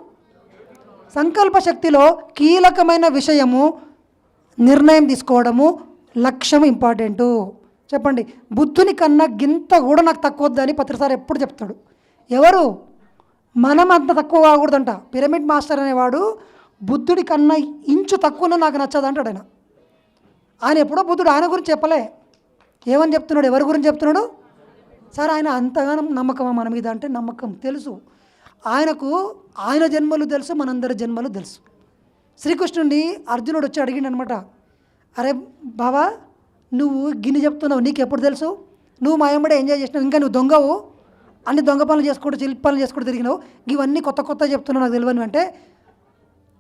సంకల్ప శక్తిలో కీలకమైన విషయము నిర్ణయం తీసుకోవడము, లక్ష్యం ఇంపార్టెంటు. చెప్పండి, బుద్ధుని కన్నా గింత కూడా నాకు తక్కువ వద్దని పత్రిసారి ఎప్పుడు చెప్తాడు. ఎవరు? మనం అంత తక్కువ కాకూడదంట. పిరమిడ్ మాస్టర్ అనేవాడు బుద్ధుడి కన్నా ఇంచు తక్కువ నాకు నచ్చదు అంటాడు ఆయన. ఆయన ఎప్పుడో బుద్ధుడు ఆయన గురించి చెప్పలే. ఏమని చెప్తున్నాడు? ఎవరి గురించి చెప్తున్నాడు? సార్ ఆయన అంతగానో నమ్మకమా మన మీద అంటే నమ్మకం తెలుసు. ఆయనకు ఆయన జన్మలు తెలుసు, మనందరి జన్మలు తెలుసు. శ్రీకృష్ణుడిని అర్జునుడు వచ్చి అడిగిండు అనమాట, అరే బావా నువ్వు గిన్ని చెప్తున్నావు, నీకు ఎప్పుడు తెలుసు? నువ్వు మా అమ్మడే ఎంజాయ్ చేసినావు, ఇంకా నువ్వు దొంగవు, అన్ని దొంగ పనులు చేసుకుంటూ చిలిపి పనులు చేసుకుంటూ తిరిగినావు, ఇవన్నీ కొత్త కొత్త చెప్తున్నావు నాకు తెలియని అంటే,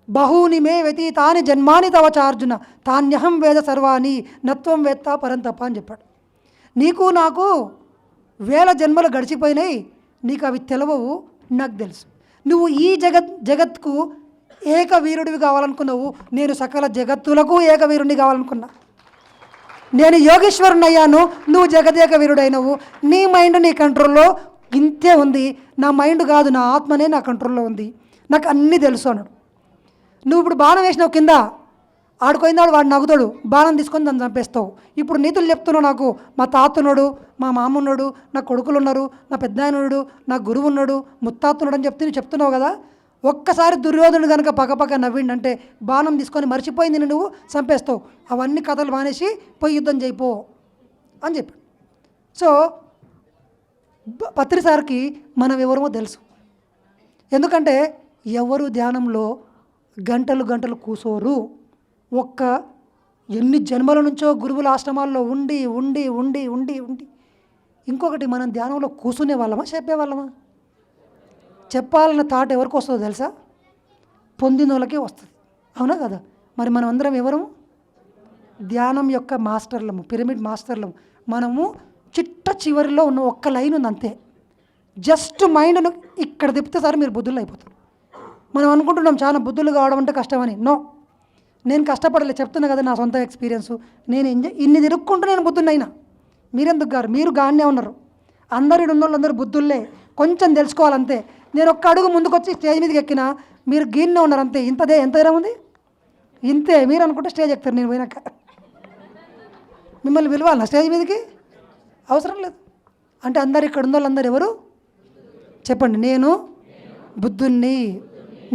బహూని మే వ్యతీతాని జన్మాని తవచ అర్జున తాన్యహం వేద సర్వాణి నత్వం వేత్త పరంతప అని చెప్పాడు. నీకు నాకు 1000 జన్మలు గడిచిపోయినాయి, నీకు అవి తెలవవు, నాకు తెలుసు. నువ్వు ఈ జగత్కు ఏకవీరుడివి కావాలనుకున్నావు, నేను సకల జగత్తులకు ఏకవీరుడిని కావాలనుకున్నా. నేను యోగేశ్వరుని అయ్యాను, నువ్వు జగదేక వీరుడైనవు. నీ మైండ్ నీ కంట్రోల్లో ఇంతే ఉంది, నా మైండ్ కాదు, నా ఆత్మనే నా కంట్రోల్లో ఉంది, నాకు అన్నీ తెలుసు అన్నాడు. నువ్వు ఇప్పుడు బాణం వేసినావు కింద, ఆడుకోయిందాడు వాడు నవ్వుతాడు, బాణం తీసుకొని దాన్ని చంపేస్తావు. ఇప్పుడు నీతులు చెప్తున్నావు నాకు, మా తాతనుడు, మా మామ ఉన్నాడు, నా కొడుకులు ఉన్నారు, నా పెద్ద ఆయన ఉన్నాడు, నా గురువు ఉన్నాడు, ముత్తాతనుడు అని చెప్తున్నావు కదా. ఒక్కసారి దుర్యోధనుడు కనుక పక్కపక్క నవ్విండంటే బాణం తీసుకొని మర్చిపోయింది నువ్వు చంపేస్తావు. అవన్నీ కథలు మానేసి పోయి యుద్ధం చేయిపో అని చెప్పాడు. సో పత్రిసారికి మనం ఎవరమో తెలుసు. ఎందుకంటే ఎవరు ధ్యానంలో గంటలు గంటలు కూసోరు. ఎన్ని జన్మల నుంచో గురువుల ఆశ్రమాల్లో ఉండి ఉండి ఉండి ఉండి ఉండి. ఇంకొకటి, మనం ధ్యానంలో కూర్చునే వాళ్ళమా, చెప్పేవాళ్ళమా? చెప్పాలన్న థాట్ ఎవరికి వస్తుందో తెలుసా? పొందిన వాళ్ళకే వస్తుంది. అవునా కదా? మరి మనం అందరం ఎవరము? ధ్యానం యొక్క మాస్టర్లము, పిరమిడ్ మాస్టర్లము. మనము చిట్ట చివరిలో ఉన్న ఒక్క లైన్ ఉంది అంతే. జస్ట్ మైండ్ను ఇక్కడ తిప్పితే సార్ మీరు బుద్ధులు అయిపోతారు. మనం అనుకుంటున్నాం చాలా బుద్ధులు కావడం అంటే కష్టమని. నో, నేను కష్టపడలే, చెప్తున్నా కదా నా సొంత ఎక్స్పీరియన్స్. నేను ఇన్ని తిరుక్కుంటూ నేను బుద్ధున్నైనా. మీరెందుకు గారు? మీరు గానే ఉన్నారు. అందరు ఉన్న వాళ్ళందరూ బుద్ధుల్లే, కొంచెం తెలుసుకోవాలంతే. నేను ఒక్క అడుగు ముందుకు వచ్చి స్టేజ్ మీదకి ఎక్కినా మీరు గీన్నే ఉన్నారు అంతే. ఎంత ధైర్యం ఉంది? ఇంతే. మీరు అనుకుంటే స్టేజ్ ఎక్కుతారు నేను పోయినాక. మిమ్మల్ని పిలవాలి నా స్టేజ్ మీదకి? అవసరం లేదు. అంటే అందరు ఇక్కడ ఉన్న వాళ్ళందరూ ఎవరు చెప్పండి? నేను బుద్ధుణ్ణి,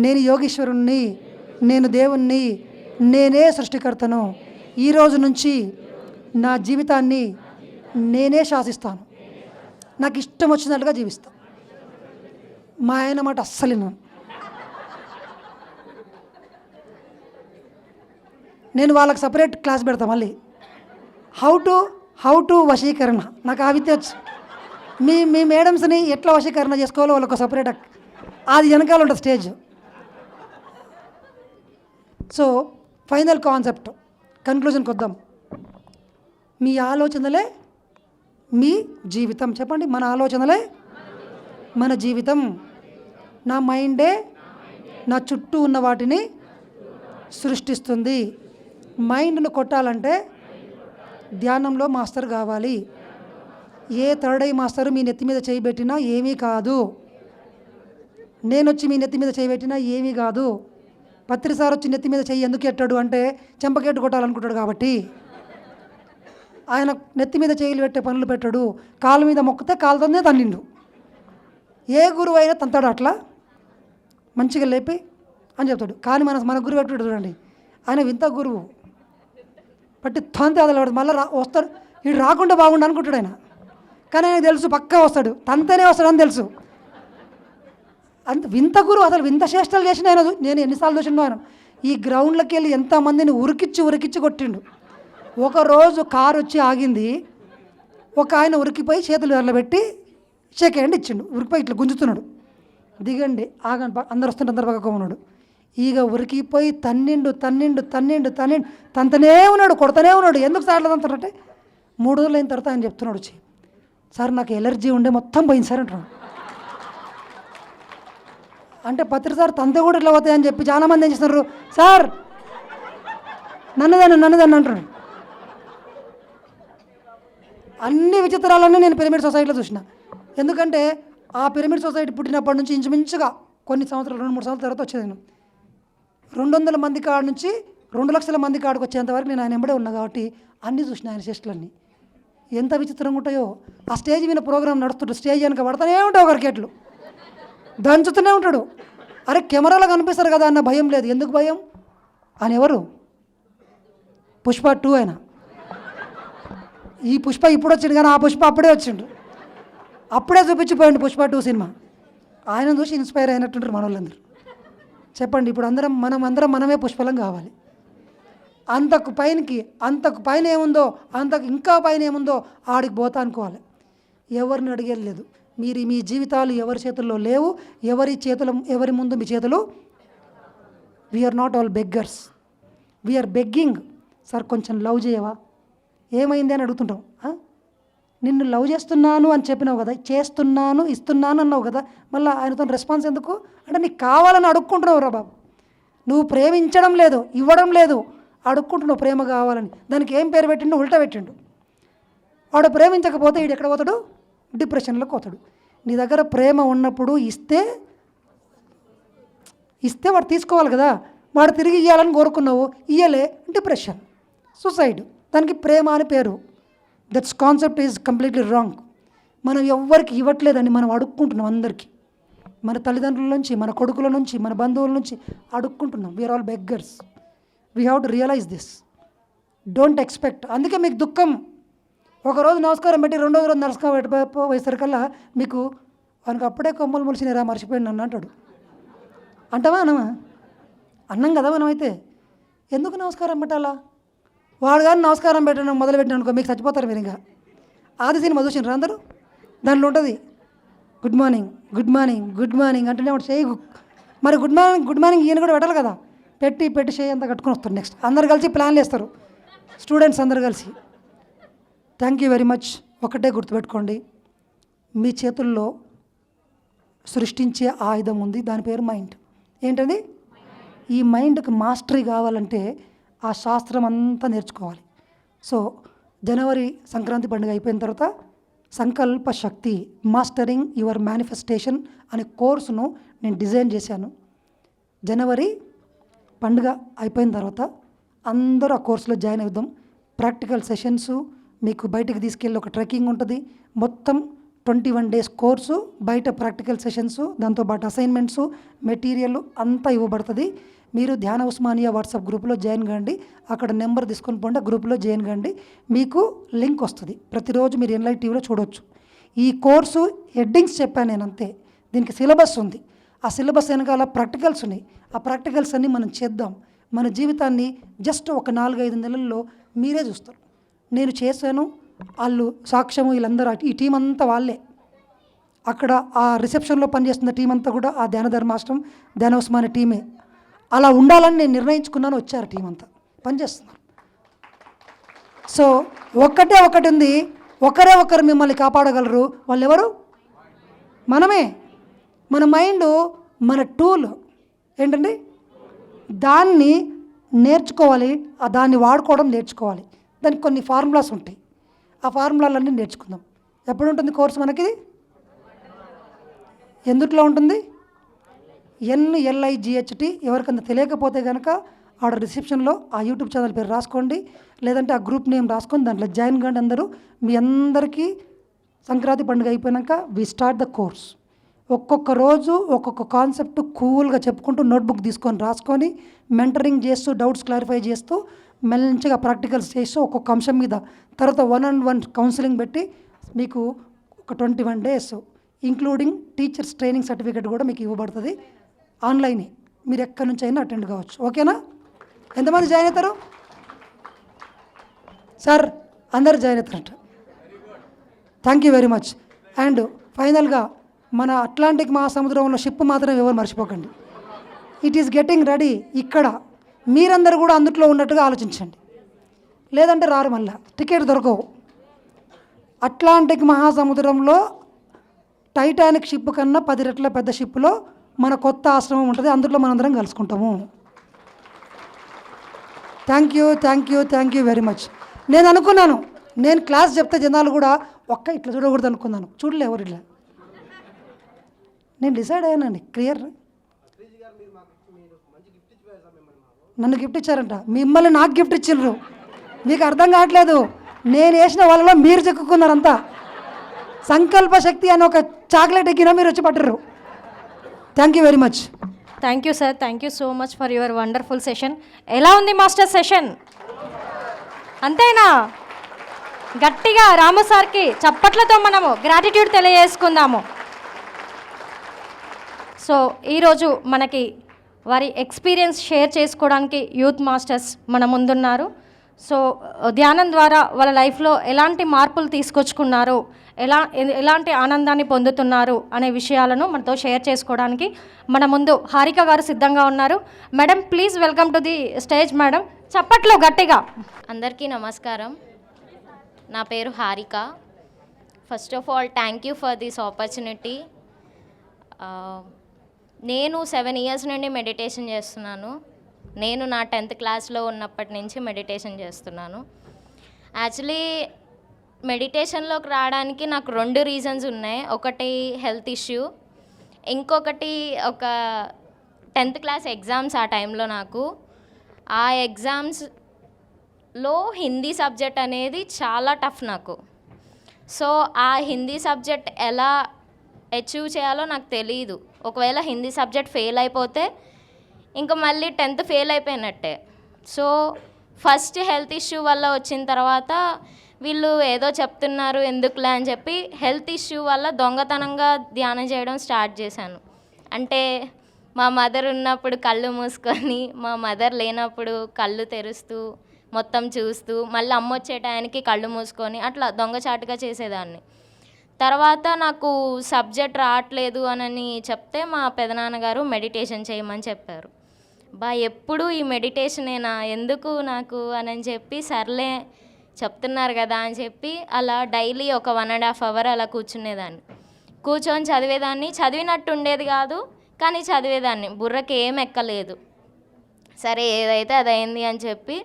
నేను యోగీశ్వరుణ్ణి, నేను దేవుణ్ణి, నేనే సృష్టికర్తను. ఈరోజు నుంచి నా జీవితాన్ని నేనే శాసిస్తాను, నాకు ఇష్టం వచ్చినట్లుగా జీవిస్తాను. మా ఆయన మాట అస్సలు వినను. నేను వాళ్ళకి సపరేట్ క్లాస్ పెడతా మళ్ళీ. హౌ టు వశీకరణ, నాకు ఆ విద్య వచ్చు. మీ మేడమ్స్ని ఎట్లా వశీకరణ చేసుకోవాలో వాళ్ళకు సపరేట్ అది వెనకాల ఉంటుంది స్టేజ్. సో ఫైనల్ కాన్సెప్ట్ కన్క్లూజన్కి వద్దాం. మీ ఆలోచనలే మీ జీవితం. చెప్పండి, మన ఆలోచనలే మన జీవితం. నా మైండే నా చుట్టూ ఉన్న వాటిని సృష్టిస్తుంది. మైండ్ను కొట్టాలంటే ధ్యానంలో మాస్టర్ కావాలి. ఏ థర్డ్ ఐ మాస్టర్ మీ నెత్తి మీద చేయబెట్టినా ఏమీ కాదు. నేను వచ్చి మీ నెత్తి మీద చేయబెట్టినా ఏమీ కాదు. పత్రిసారి వచ్చి నెత్తి మీద చెయ్యి ఎందుకు ఎట్టాడు అంటే చెంపకెట్టు కొట్టాలనుకుంటాడు కాబట్టి. ఆయన నెత్తి మీద చేయలు పెట్టే పనులు పెట్టాడు. కాలు మీద మొక్కితే కాలుతోనే తన్నిండు. ఏ గురువు అయినా తంతాడు అట్లా మంచిగా లేపి అని చెప్తాడు. కానీ మన గురువు పెట్టాడు చూడండి, ఆయన వింత గురువు. పట్టి తంతే అదలవాడు. మళ్ళీ వస్తాడు, వీడు రాకుండా బాగుండు అనుకుంటాడు ఆయన. కానీ ఆయనకు తెలుసు పక్కా వస్తాడు, తంతనే వస్తాడని తెలుసు. అంత వింత గురువు, అసలు వింత చేష్టలు చేసిన ఆయన. నేను ఎన్నిసార్లు చూసిండు ఆయన. ఈ గ్రౌండ్లోకి వెళ్ళి ఎంతమందిని ఉరికిచ్చి కొట్టిండు. ఒకరోజు కారు వచ్చి ఆగింది. ఒక ఆయన ఉరికిపోయి చేతులు ఎర్రలు పెట్టి షేక్ హ్యాండ్ ఇచ్చిండు. ఉరికిపోయి ఇట్లా గుంజుతున్నాడు. దిగండి ఆగండి, అందరు వస్తుంటే అందరు పక్కకు ఉన్నాడు. ఇక ఉరికిపోయి తన్నిండు తంతనే ఉన్నాడు, కొడతనే ఉన్నాడు. ఎందుకు సార్లు తంతారంటే 3 రోజులు అయిన తర్వాత ఆయన చెప్తున్నాడు వచ్చి, సార్ నాకు ఎలర్జీ ఉండే మొత్తం పోయింది సార్ అంటున్నాడు. అంటే పత్రిసారి తంతే కూడా ఇట్లా పోతాయని చెప్పి చాలామంది ఏం చేస్తున్నారు, సార్ నన్నదాన్ని అంటున్నాడు. అన్ని విచిత్రాలన్నీ నేను పిరమిడ్ సొసైటీలో చూసిన. ఎందుకంటే ఆ పిరమిడ్ సొసైటీ పుట్టినప్పటి నుంచి ఇంచుమించుగా కొన్ని సంవత్సరాలు 2-3 సంవత్సరాల తర్వాత వచ్చేది. నేను 200 మంది కాడ నుంచి 2 లక్షల మంది కాడికి వచ్చేంతవరకు నేను ఆయన ఎంబడే ఉన్నా కాబట్టి అన్నీ చూసిన ఆయన చేష్టలన్నీ. ఎంత విచిత్రంగా ఉంటాయో. ఆ స్టేజ్ మీద ప్రోగ్రాం నడుస్తుంటాడు, స్టేజ్ వెనక పడతానే ఉంటావు క్రికెట్లు, దంచుతూనే ఉంటాడు. అరే కెమెరాలో కనిపిస్తారు కదా అన్న భయం లేదు. ఎందుకు భయం? ఆయన ఎవరు? పుష్ప 2 ఆయన. ఈ పుష్ప ఇప్పుడు వచ్చిండు కానీ ఆ పుష్ప అప్పుడే వచ్చిండు, అప్పుడే చూపించిపోయిండు పుష్ప 2 సినిమా. ఆయన చూసి ఇన్స్పైర్ అయినట్టుంటారు మన వాళ్ళందరూ. చెప్పండి, ఇప్పుడు మనమే పుష్పలం కావాలి. అంతకు పైన ఏముందో, అంతకు ఇంకా పైన ఏముందో ఆడికి పోతా అనుకోవాలి. ఎవరిని అడిగేది లేదు. మీరు మీ జీవితాలు ఎవరి చేతుల్లో లేవు. ఎవరి ముందు మీ చేతులు. We are not all beggars, we are begging. Sir కొంచెం లవ్ చేయవా, ఏమైంది అని అడుగుతుంటాం. నిన్ను లవ్ చేస్తున్నాను అని చెప్పినావు కదా, చేస్తున్నాను ఇస్తున్నాను అన్నావు కదా, మళ్ళీ ఆయనతో రెస్పాన్స్ ఎందుకు అంటే నీకు కావాలని అడుక్కుంటున్నావు రా బాబు. నువ్వు ప్రేమించడం లేదు, ఇవ్వడం లేదు, అడుక్కుంటున్నావు ప్రేమ కావాలని. దానికి ఏం పేరు పెట్టిండు? ఉల్టా పెట్టిండు. వాడు ప్రేమించకపోతే వీడు ఎక్కడ పోతాడు? డిప్రెషన్లోకి పోతాడు. నీ దగ్గర ప్రేమ ఉన్నప్పుడు ఇస్తే వాడు తీసుకోవాలి కదా. వాడు తిరిగి ఇవ్వాలని కోరుకున్నావు, ఇయ్యలే, డిప్రెషన్, సూసైడ్. దానికి ప్రేమ అని పేరు. That's concept is completely wrong. మనం ఎవ్వరికి ఇవ్వట్లేదని మనం అడుక్కుంటున్నాం. అందరికీ మన తల్లిదండ్రుల నుంచి, మన కొడుకుల నుంచి, మన బంధువుల నుంచి అడుక్కుంటున్నాం. We are all beggars. We have to realise this. Don't expect. అందుకే మీకు దుఃఖం. ఒకరోజు నమస్కారం పెట్టి 2వ రోజు నమస్కారం పెట్టిపోయేసరికల్లా మీకు వానికి అప్పుడే కొమ్మలు మొలిసినారా మర్చిపోయింది నన్ను అంటాడు. అంటావా అనమా? అన్నం కదా మనమైతే. ఎందుకు నమస్కారం పెట్టాలా? వాడు కానీ నమస్కారం పెట్టడం మొదలుపెట్టిన అనుకో మీకు చచ్చిపోతారు మీరు. ఇంకా ఆది సినిమా చూసినారు అందరూ? దాంట్లో ఉంటుంది గుడ్ మార్నింగ్ అంటేనే వాడు చేయి. మరి గుడ్ మార్నింగ్ ఈయన కూడా పెట్టాలి కదా. పెట్టి చేయి అంతా కట్టుకొని వస్తారు. నెక్స్ట్ అందరు కలిసి ప్లాన్లు వేస్తారు, స్టూడెంట్స్ అందరు కలిసి. Thank you very much. ఒకటే గుర్తుపెట్టుకోండి, మీ చేతుల్లో సృష్టించే ఆయుధం ఉంది, దాని పేరు మైండ్. ఏంటది? ఈ మైండ్కి మాస్టరీ కావాలంటే ఆ శాస్త్రం అంతా నేర్చుకోవాలి. సో జనవరి సంక్రాంతి పండుగ అయిపోయిన తర్వాత సంకల్ప శక్తి మాస్టరింగ్ యువర్ మేనిఫెస్టేషన్ అనే కోర్సును నేను డిజైన్ చేశాను. జనవరి పండుగ అయిపోయిన తర్వాత అందరూ ఆ కోర్సులో జాయిన్ అవుదాం. ప్రాక్టికల్ సెషన్స్, మీకు బయటికి తీసుకెళ్ళి ఒక ట్రెక్కింగ్ ఉంటుంది. మొత్తం 21 days కోర్సు, బయట ప్రాక్టికల్ సెషన్స్, దాంతోపాటు అసైన్మెంట్స్, మెటీరియల్ అంతా ఇవ్వబడుతుంది. మీరు ధ్యాన ఉస్మానియా వాట్సాప్ గ్రూప్లో జాయిన్ కాండి. అక్కడ నెంబర్ తీసుకొని పోండి, ఆ గ్రూప్లో జాయిన్ కాండి. మీకు లింక్ వస్తుంది. ప్రతిరోజు మీరు ఎన్లైట్ టీవీలో చూడవచ్చు. ఈ కోర్సు హెడ్డింగ్స్ చెప్పాను నేను అంతే. దీనికి సిలబస్ ఉంది. ఆ సిలబస్ వెనకాల ప్రాక్టికల్స్ ఉన్నాయి. ఆ ప్రాక్టికల్స్ అన్నీ మనం చేద్దాం. మన జీవితాన్ని జస్ట్ ఒక 4-5 నెలల్లో మీరే చూస్తారు. నేను చేశాను, వాళ్ళు సాక్ష్యము, వీళ్ళందరూ ఈ టీం అంతా వాళ్ళే. అక్కడ ఆ రిసెప్షన్లో పనిచేస్తున్న టీం అంతా కూడా ఆ ధ్యాన ధర్మాష్టం, ధ్యాన ఉస్మానియా టీమే. అలా ఉండాలని నేను నిర్ణయించుకున్నాను. వచ్చారు టీం అంతా పనిచేస్తున్నారు. సో ఒకటి ఉంది, ఒకరే ఒకరు మిమ్మల్ని కాపాడగలరు. వాళ్ళు ఎవరు? మనమే. మన మైండ్ మన టూల్ ఏంటండి, దాన్ని నేర్చుకోవాలి, దాన్ని వాడుకోవడం నేర్చుకోవాలి. దానికి కొన్ని ఫార్ములాస్ ఉంటాయి. ఆ ఫార్ములాలన్నీ నేర్చుకుందాం. ఎప్పుడు ఉంటుంది కోర్సు మనకి? ఎందుట్లో ఉంటుంది? NLIGHT. ఎవరికన్నా తెలియకపోతే కనుక ఆడ రిసెప్షన్లో ఆ యూట్యూబ్ ఛానల్ పేరు రాసుకోండి, లేదంటే ఆ గ్రూప్ నేమ్ రాసుకొని దాంట్లో జాయిన్ కాండి అందరూ. మీ అందరికీ సంక్రాంతి పండుగ అయిపోయాక వి స్టార్ట్ ద కోర్స్. ఒక్కొక్క రోజు ఒక్కొక్క కాన్సెప్ట్ కూల్గా చెప్పుకుంటూ నోట్బుక్ తీసుకొని రాసుకొని మెంటరింగ్ చేస్తూ, డౌట్స్ క్లారిఫై చేస్తూ, మంచిగా ప్రాక్టికల్స్ చేస్తూ ఒక్కొక్క అంశం మీద, తర్వాత 1-on-1 కౌన్సిలింగ్ పెట్టి మీకు ఒక 21 days including teachers training certificate కూడా మీకు ఇవ్వబడుతుంది. ఆన్లైనే, మీరు ఎక్కడి నుంచి అయినా అటెండ్ కావచ్చు. ఓకేనా? ఎంతమంది జాయిన్ అవుతారు సార్? అందరు జాయిన్ అవుతారంట. Thank you very much. And ఫైనల్గా మన అట్లాంటిక్ మహాసముద్రంలో షిప్ మాత్రం ఎవరు మర్చిపోకండి. It is getting ready. ఇక్కడ మీరందరూ కూడా అందుట్లో ఉన్నట్టుగా ఆలోచించండి, లేదంటే రారు. మళ్ళా టికెట్ దొరకవు. అట్లాంటిక్ మహాసముద్రంలో టైటానిక్ షిప్ కన్నా 10 రెట్ల పెద్ద షిప్లో మన కొత్త ఆశ్రమం ఉంటుంది. అందులో మనందరం కలుసుకుంటాము. Thank you very much. నేను అనుకున్నాను, నేను క్లాస్ చెప్తే జనాలు కూడా ఇట్లా చూడకూడదు అనుకున్నాను. చూడలే ఎవరు ఇట్లా. నేను డిసైడ్ అయ్యానండి. క్లియర్. నన్ను గిఫ్ట్ ఇచ్చారంట. మిమ్మల్ని నాకు గిఫ్ట్ ఇచ్చిండ్రు. మీకు అర్థం కావట్లేదు. నేను వేసిన వాళ్ళలో మీరు చెక్కుకున్నారంతా. సంకల్ప శక్తి అని ఒక చాక్లెట్ ఎక్కినా మీరు వచ్చి పట్టరు. Thank you very much. Thank you sir. Thank you so much for your wonderful session. ఎలా ఉంది మాస్టర్ సెషన్? అంతేనా? గట్టిగా రాము సార్కి చప్పట్లతో మనము గ్రాటిట్యూడ్ తెలియజేసుకుందాము. సో ఈరోజు మనకి వారి ఎక్స్పీరియన్స్ షేర్ చేసుకోవడానికి యూత్ మాస్టర్స్ మన ముందున్నారు. సో ధ్యానం ద్వారా వాళ్ళ లైఫ్లో ఎలాంటి మార్పులు తీసుకొచ్చుకున్నారు, ఎలాంటి ఆనందాన్ని పొందుతున్నారు అనే విషయాలను మనతో షేర్ చేసుకోవడానికి మన ముందు హారిక గారు సిద్ధంగా ఉన్నారు. Madam, please welcome to the stage. Madam, చప్పట్లో గట్టిగా. అందరికీ నమస్కారం. నా పేరు Harika. First of all thank you for this opportunity. నేను 7 years నుండి మెడిటేషన్ చేస్తున్నాను. నేను నా 10th క్లాస్లో ఉన్నప్పటి నుంచి మెడిటేషన్ చేస్తున్నాను. యాక్చువల్లీ మెడిటేషన్లోకి రావడానికి నాకు 2 రీజన్స్ ఉన్నాయి. ఒకటి హెల్త్ ఇష్యూ, ఇంకొకటి ఒక 10th క్లాస్ ఎగ్జామ్స్. ఆ టైంలో నాకు ఆ ఎగ్జామ్స్లో హిందీ సబ్జెక్ట్ అనేది చాలా టఫ్ నాకు. సో ఆ హిందీ సబ్జెక్ట్ ఎలా అచీవ్ చేయాలో నాకు తెలియదు. ఒకవేళ హిందీ సబ్జెక్ట్ ఫెయిల్ అయిపోతే ఇంకా మళ్ళీ 10th ఫెయిల్ అయిపోయినట్టే. సో ఫస్ట్ హెల్త్ ఇష్యూ వల్ల వచ్చిన తర్వాత వీళ్ళు ఏదో చెప్తున్నారు ఎందుకులే అని చెప్పి హెల్త్ ఇష్యూ వల్ల దొంగతనంగా ధ్యానం చేయడం స్టార్ట్ చేశాను. అంటే మా మదర్ ఉన్నప్పుడు కళ్ళు మూసుకొని, మా మదర్ లేనప్పుడు కళ్ళు తెరుస్తూ మొత్తం చూస్తూ, మళ్ళీ అమ్మ వచ్చే టయానికి కళ్ళు మూసుకొని అట్లా దొంగచాటుగా చేసేదాన్ని. తర్వాత నాకు సబ్జెక్ట్ రావట్లేదు అని చెప్తే మా పెదనాన్నగారు మెడిటేషన్ చేయమని చెప్పారు. ఎప్పుడు ఈ మెడిటేషనేనా, ఎందుకు నాకు అని చెప్పి సర్లే చెప్తున్నారు కదా అని చెప్పి అలా డైలీ ఒక 1.5 hour అలా కూర్చునేదాన్ని. కూర్చొని చదివేదాన్ని. చదివినట్టు ఉండేది కాదు, కానీ చదివేదాన్ని. బుర్రకి ఏం ఎక్కలేదు. సరే ఏదైతే అదైంది అని చెప్పి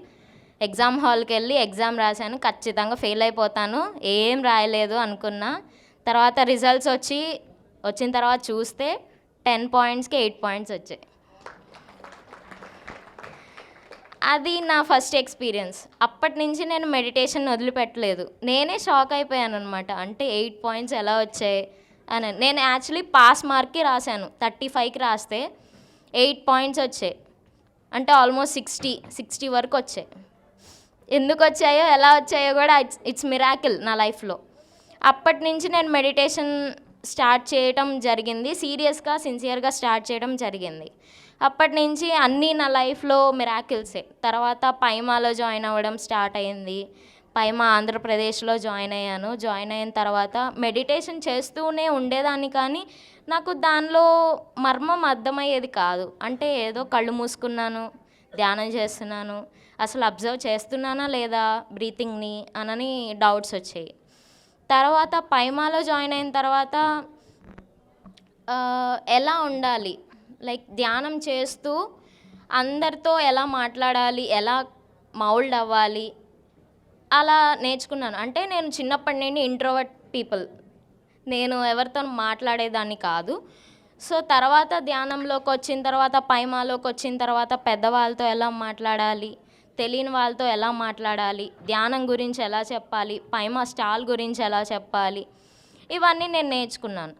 ఎగ్జామ్ హాల్కి వెళ్ళి ఎగ్జామ్ రాశాను. ఖచ్చితంగా ఫెయిల్ అయిపోతాను, ఏం రాయలేదు అనుకున్నా. తర్వాత రిజల్ట్స్ వచ్చిన తర్వాత చూస్తే 10 pointsకి 8 points వచ్చాయి. అది నా ఫస్ట్ ఎక్స్పీరియన్స్. అప్పటి నుంచి నేను మెడిటేషన్ వదిలిపెట్టలేదు. నేనే షాక్ అయిపోయాను అనమాట. అంటే 8 పాయింట్స్ ఎలా వచ్చాయి అని. నేను యాక్చువల్లీ పాస్ మార్క్కి రాశాను. 35కి రాస్తే 8 పాయింట్స్ వచ్చాయి. అంటే ఆల్మోస్ట్ 60 వరకు వచ్చాయి. ఎందుకు వచ్చాయో ఎలా వచ్చాయో కూడా ఇట్స్ మిరాకిల్ నా లైఫ్లో. అప్పటి నుంచి నేను మెడిటేషన్ స్టార్ట్ చేయటం జరిగింది. సీరియస్గా సిన్సియర్గా స్టార్ట్ చేయడం జరిగింది. అప్పటి నుంచి అన్నీ నా లైఫ్లో మిరాకిల్సే. తర్వాత పైమాలో జాయిన్ అవ్వడం స్టార్ట్ అయింది. పైమా ఆంధ్రప్రదేశ్లో జాయిన్ అయ్యాను. జాయిన్ అయిన తర్వాత మెడిటేషన్ చేస్తూనే ఉండేదాన్ని, కానీ నాకు దానిలో మర్మం అర్థమయ్యేది కాదు. అంటే ఏదో కళ్ళు మూసుకున్నాను, ధ్యానం చేస్తున్నాను, అసలు అబ్జర్వ్ చేస్తున్నానా లేదా బ్రీతింగ్ని అనని డౌట్స్ వచ్చాయి. తర్వాత పైమాలో జాయిన్ అయిన తర్వాత ఎలా ఉండాలి, లైక్ ధ్యానం చేస్తూ అందరితో ఎలా మాట్లాడాలి, ఎలా మౌల్డ్ అవ్వాలి అలా నేర్చుకున్నాను. అంటే నేను చిన్నప్పటి నుండి ఇంట్రోవర్ట్ పీపుల్, నేను ఎవరితో మాట్లాడేదాన్ని కాదు. సో తర్వాత ధ్యానంలోకి వచ్చిన తర్వాత, పైమాలోకి వచ్చిన తర్వాత పెద్దవాళ్ళతో ఎలా మాట్లాడాలి, తెలియని వాళ్ళతో ఎలా మాట్లాడాలి, ధ్యానం గురించి ఎలా చెప్పాలి, పైమా స్టాల్ గురించి ఎలా చెప్పాలి, ఇవన్నీ నేను నేర్చుకున్నాను.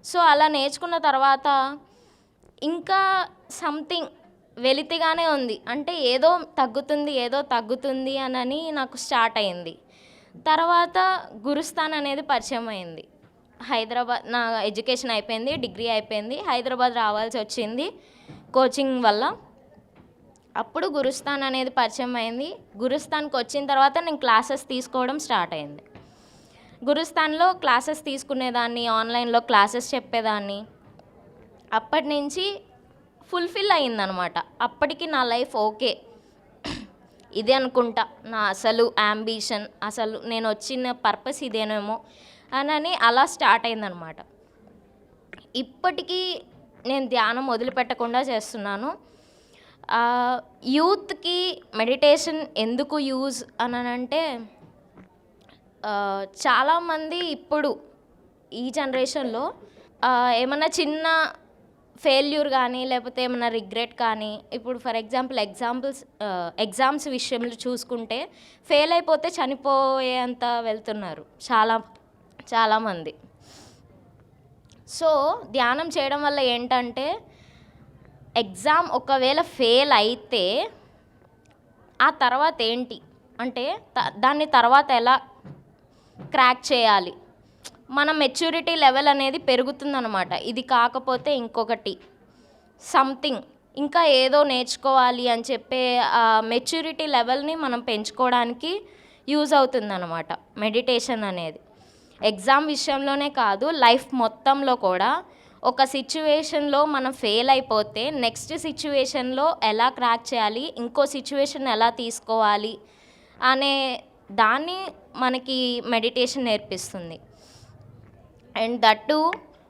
సో అలా నేర్చుకున్న తర్వాత ఇంకా సంథింగ్ వెలితిగానే ఉంది. అంటే ఏదో తగ్గుతుంది అని నాకు స్టార్ట్ అయింది. తర్వాత గురుస్థాన్ అనేది పరిచయం అయింది. హైదరాబాద్ నా ఎడ్యుకేషన్ అయిపోయింది, డిగ్రీ అయిపోయింది, హైదరాబాద్ రావాల్సి వచ్చింది కోచింగ్ వల్ల. అప్పుడు గురుస్థాన్ అనేది పరిచయం అయింది. గురుస్థాన్కి వచ్చిన తర్వాత నేను క్లాసెస్ తీసుకోవడం స్టార్ట్ అయింది. గురుస్థాన్లో క్లాసెస్ తీసుకునేదాన్ని, ఆన్లైన్లో క్లాసెస్ చెప్పేదాన్ని. అప్పటి నుంచి ఫుల్ఫిల్ అయిందనమాట. అప్పటికి నా లైఫ్ ఓకే, ఇదే అనుకుంటా నా అసలు యాంబిషన్, అసలు నేను వచ్చిన పర్పస్ ఇదేనేమో అని అలా స్టార్ట్ అయిందనమాట. ఇప్పటికీ నేను ధ్యానం వదిలిపెట్టకుండా చేస్తున్నాను. యూత్కి మెడిటేషన్ ఎందుకు యూజ్ అంటే చాలామంది ఇప్పుడు ఈ జనరేషన్లో ఏమన్నా చిన్న ఫెయిల్యూర్ కానీ లేకపోతే ఏమన్నా రిగ్రెట్ కానీ, ఇప్పుడు ఫర్ ఎగ్జాంపుల్ ఎగ్జామ్స్ విషయంలో చూసుకుంటే ఫెయిల్ అయిపోతే చనిపోయేంత వెళ్తున్నారు చాలామంది. సో ధ్యానం చేయడం వల్ల ఏంటంటే ఎగ్జామ్ ఒకవేళ ఫెయిల్ అయితే ఆ తర్వాత ఏంటి అంటే దాన్ని తర్వాత ఎలా క్రాక్ చేయాలి, మన మెచ్యూరిటీ లెవెల్ అనేది పెరుగుతుందన్నమాట. ఇది కాకపోతే ఇంకొకటి సంథింగ్ ఇంకా ఏదో నేర్చుకోవాలి అని చెప్పే ఆ మెచ్యూరిటీ లెవెల్ని మనం పెంచుకోవడానికి యూజ్ అవుతుందన్నమాట మెడిటేషన్ అనేది. ఎగ్జామ్ విషయంలోనే కాదు, లైఫ్ మొత్తంలో కూడా ఒక సిచ్యువేషన్లో మనం ఫెయిల్ అయిపోతే నెక్స్ట్ సిచ్యువేషన్లో ఎలా క్రాక్ చేయాలి, ఇంకో సిచ్యువేషన్ ఎలా తీసుకోవాలి అనే దాన్ని మనకి మెడిటేషన్ నేర్పిస్తుంది. అండ్ దట్టు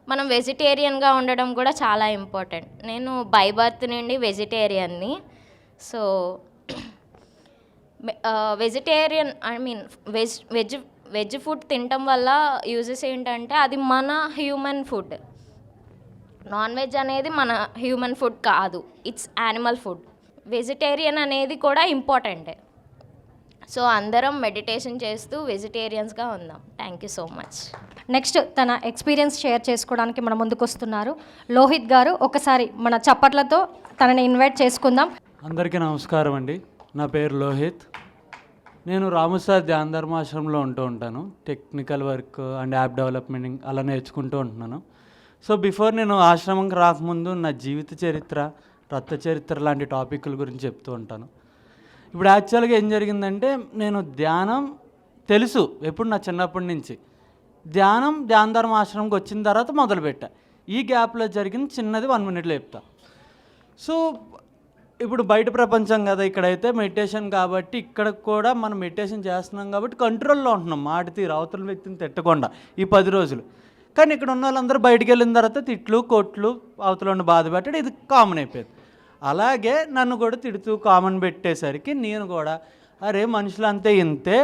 మనం వెజిటేరియన్గా ఉండడం కూడా చాలా ఇంపార్టెంట్. నేను బై బర్త్ నుండి వెజిటేరియన్ని. సో వెజిటేరియన్ వెజ్ ఫుడ్ తినటం వల్ల యూజెస్ ఏంటంటే అది మన హ్యూమన్ ఫుడ్. నాన్ వెజ్ అనేది మన హ్యూమన్ ఫుడ్ కాదు, ఇట్స్ యానిమల్ ఫుడ్. వెజిటేరియన్ అనేది కూడా ఇంపార్టెంటే. సో అందరం మెడిటేషన్ చేస్తూ వెజిటేరియన్స్గా ఉందాం. Thank you so much. Next తన ఎక్స్పీరియన్స్ షేర్ చేసుకోవడానికి మన ముందుకు వస్తున్నారు లోహిత్ గారు. ఒకసారి మన చప్పట్లతో తనని ఇన్వైట్ చేసుకుందాం. అందరికీ నమస్కారం అండి. నా పేరు లోహిత్. నేను రాముసార్ ధ్యాన ధర్మాశ్రమంలో ఉంటూ ఉంటాను. Technical work and app development అలా నేర్చుకుంటూ ఉంటున్నాను. సో బిఫోర్ నేను ఆశ్రమంకి రాకముందు నా జీవిత చరిత్ర, రక్త చరిత్ర లాంటి టాపిక్ల గురించి చెప్తూ ఉంటాను. ఇప్పుడు యాక్చువల్గా ఏం జరిగిందంటే, నేను ధ్యానం తెలుసు ఎప్పుడు నా చిన్నప్పటి నుంచి. ధ్యాన ధర్మాశ్రమంకి వచ్చిన తర్వాత మొదలుపెట్టా. ఈ గ్యాప్లో జరిగింది చిన్నది 1 minute చెప్తా. సో ఇప్పుడు బయట ప్రపంచం కదా, ఇక్కడైతే మెడిటేషన్ కాబట్టి ఇక్కడ కూడా మనం మెడిటేషన్ చేస్తున్నాం కాబట్టి కంట్రోల్లో ఉంటున్నాం, మాట తీరు అవతల వ్యక్తిని తిట్టకుండా ఈ 10 రోజులు. కానీ ఇక్కడ ఉన్న వాళ్ళందరూ బయటికి వెళ్ళిన తర్వాత తిట్లు, కొట్లు, అవతల బాధ పెట్టడం ఇది కామన్ అయిపోయింది. అలాగే నన్ను కూడా తిడుతూ కామన్ పెట్టేసరికి నేను కూడా అరే మనుషులంతే ఇంతే,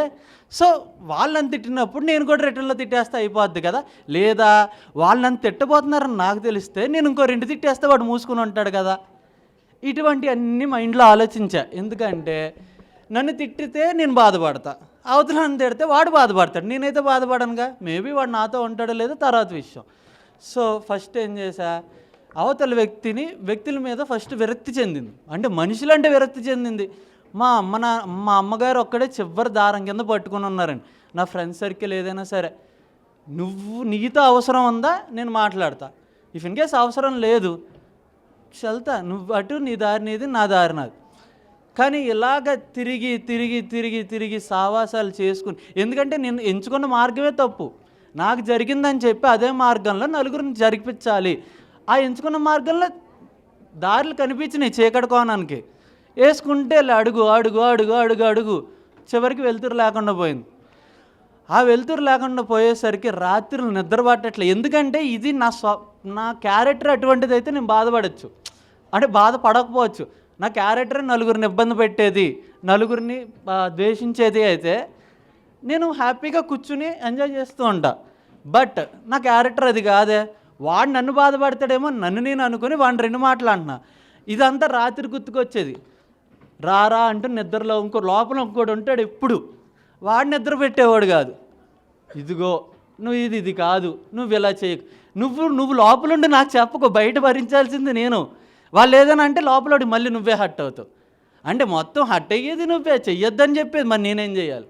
సో వాళ్ళని తిట్టినప్పుడు నేను కూడా రిటర్న్లో తిట్టేస్తే అయిపోద్ది కదా, లేదా వాళ్ళని తిట్టబోతున్నారని నాకు తెలిస్తే నేను ఇంకో 2 తిట్టేస్తే వాడు మూసుకుని ఉంటాడు కదా. ఇటువంటి అన్ని మైండ్లో ఆలోచించా. ఎందుకంటే నన్ను తిట్టితే నేను బాధపడతా, అవతల నన్ను తిడితే వాడు బాధపడతాడు, నేనైతే బాధపడనుగా. మేబీ వాడు నాతో ఉంటాడో లేదో తర్వాత విషయం. సో ఫస్ట్ ఏం చేశా, అవతల వ్యక్తుల మీద ఫస్ట్ విరక్తి చెందింది. అంటే మనుషులంటే విరక్తి చెందింది. మా అమ్మగారు ఒక్కడే చివరి దారం కింద పట్టుకుని ఉన్నారండి. నా ఫ్రెండ్స్ సర్కిల్ ఏదైనా సరే, నీతో అవసరం ఉందా నేను మాట్లాడతా, ఇఫ్ ఇన్ కేస్ అవసరం లేదు చల్తా, నువ్వు అటు నీ దారి నీది, నా దారి నాది. కానీ ఇలాగ తిరిగి తిరిగి తిరిగి తిరిగి సావాసాలు చేసుకుని, ఎందుకంటే నేను ఎంచుకున్న మార్గమే తప్పు, నాకు జరిగిందని చెప్పి అదే మార్గంలో నలుగురిని జరిపించాలి. ఆ ఎంచుకున్న మార్గంలో దారులు కనిపించినాయి చీకటి కోణానికి, వేసుకుంటే అడుగు అడుగు అడుగు అడుగు అడుగు చివరికి వెలుతురు లేకుండా పోయింది. ఆ వెలుతురు లేకుండా పోయేసరికి రాత్రులు నిద్ర పట్టట్లేదు. ఎందుకంటే ఇది నా క్యారెక్టర్ అటువంటిది అయితే నేను బాధపడచ్చు, అంటే బాధపడకపోవచ్చు. నా క్యారెక్టర్ నలుగురిని ఇబ్బంది పెట్టేది, నలుగురిని ద్వేషించేది అయితే నేను హ్యాపీగా కూర్చుని ఎంజాయ్ చేస్తూ ఉంటా. బట్ నా క్యారెక్టర్ అది కాదే. వాడు నన్ను బాధపడతాడేమో నన్ను నేను అనుకుని వాడిని 2 మాటలు అంటున్నా. ఇదంతా రాత్రి గుర్తుకొచ్చేది. రారా అంటూ నిద్రలో లోపల ఇంకోటి ఉంటాడు ఎప్పుడు, వాడు నిద్ర పెట్టేవాడు కాదు. ఇదిగో నువ్వు ఇది కాదు, నువ్వు ఇలా చేయకు, నువ్వు లోపలుండి నాకు చెప్పకు, బయట భరించాల్సింది నేను. వాళ్ళు ఏదైనా అంటే లోపల మళ్ళీ నువ్వే హట్ అవుతావు. అంటే మొత్తం హట్ అయ్యేది నువ్వే, చెయ్యొద్దని చెప్పేది మరి నేనేం చేయాలి.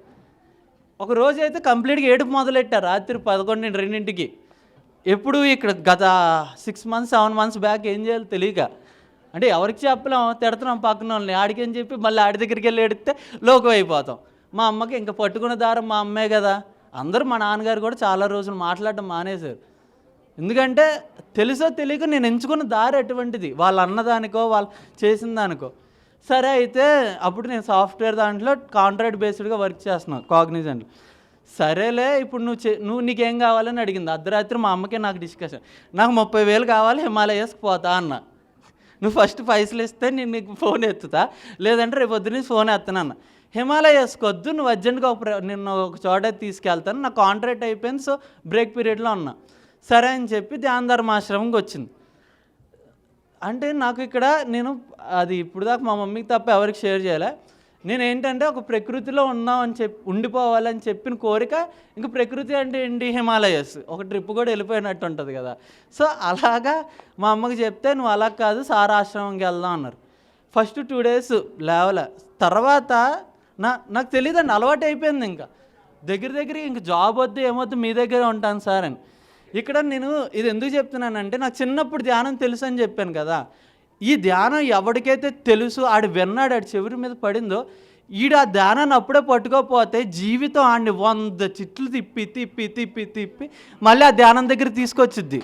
ఒక రోజు అయితే కంప్లీట్గా ఏడుపు మొదలెట్టా రాత్రి 11-2 ఎప్పుడు ఇక్కడ గత 6 months 7 months బ్యాక్ ఏం చేయాలో తెలియక, అంటే ఎవరికి చెప్పలేం, తిడుతున్నాం పక్కన వాళ్ళని, ఆడికని చెప్పి మళ్ళీ ఆడి దగ్గరికి వెళ్ళి ఎడితే లోకం అయిపోతాం. మా అమ్మకి ఇంకా పట్టుకున్న దారం మా అమ్మే కదా. అందరూ మా నాన్నగారు కూడా చాలా రోజులు మాట్లాడడం మానేశారు. ఎందుకంటే తెలుసో తెలియక నేను ఎంచుకున్న దారి అటువంటిది, వాళ్ళు అన్నదానికో వాళ్ళు చేసిన దానికో. సరే అయితే అప్పుడు నేను సాఫ్ట్వేర్ దాంట్లో కాంట్రాక్ట్ బేస్డ్గా వర్క్ చేస్తున్నాను కాగ్నిజెంట్లో. సరేలే ఇప్పుడు నువ్వు నీకేం కావాలని అడిగింది. అర్ధరాత్రి మా అమ్మకే నాకు డిస్కషన్, నాకు 30,000 కావాలి, హిమాలయస్కి పోతా అన్న. నువ్వు ఫస్ట్ పైసలు ఇస్తే నేను నీకు ఫోన్ ఎత్తుతా, లేదంటే రేపు పొద్దున్న ఫోన్ ఎత్తాను అన్న. హిమాలయస్కి వద్దు, నువ్వు అర్జెంట్గా నిన్ను ఒక చోట తీసుకెళ్తాను, నా కాంట్రాక్ట్ అయిపోయింది, సో బ్రేక్ పీరియడ్లో ఉన్నా. సరే అని చెప్పి ధ్యాన ధర్మాశ్రమంకి వచ్చింది. అంటే నాకు ఇక్కడ అది ఇప్పుడు దాకా మా మమ్మీకి తప్ప ఎవరికి షేర్ చేయలే. నేను ఏంటంటే ఒక ప్రకృతిలో ఉన్నామని ఉండిపోవాలని చెప్పిన కోరిక. ఇంక ప్రకృతి అంటే ఏంటి, హిమాలయస్, ఒక ట్రిప్ కూడా వెళ్ళిపోయినట్టు ఉంటుంది కదా. సో అలాగా మా అమ్మకి చెప్తే నువ్వు అలా కాదు సారా ఆశ్రమంకి వెళ్దాం అన్నారు. First 2 days లేవలే. తర్వాత నాకు తెలియదండి, అలవాటు అయిపోయింది. ఇంకా దగ్గర ఇంక జాబ్ వద్దు ఏమొద్దు మీ దగ్గరే ఉంటాను సార్ అని. ఇక్కడ నేను ఇది ఎందుకు చెప్తున్నానంటే, నాకు చిన్నప్పుడు ధ్యానం తెలుసు అని చెప్పాను కదా. ఈ ధ్యానం ఎవరికైతే తెలుసు, ఆడు విన్నాడు, ఆడి చెవిరి మీద పడిందో, ఈడు ఆ ధ్యానాన్ని అప్పుడే పట్టుకోకపోతే జీవితం ఆడిని 100 చిట్లు తిప్పి తిప్పి తిప్పి తిప్పి మళ్ళీ ఆ ధ్యానం దగ్గర తీసుకొచ్చిద్ది.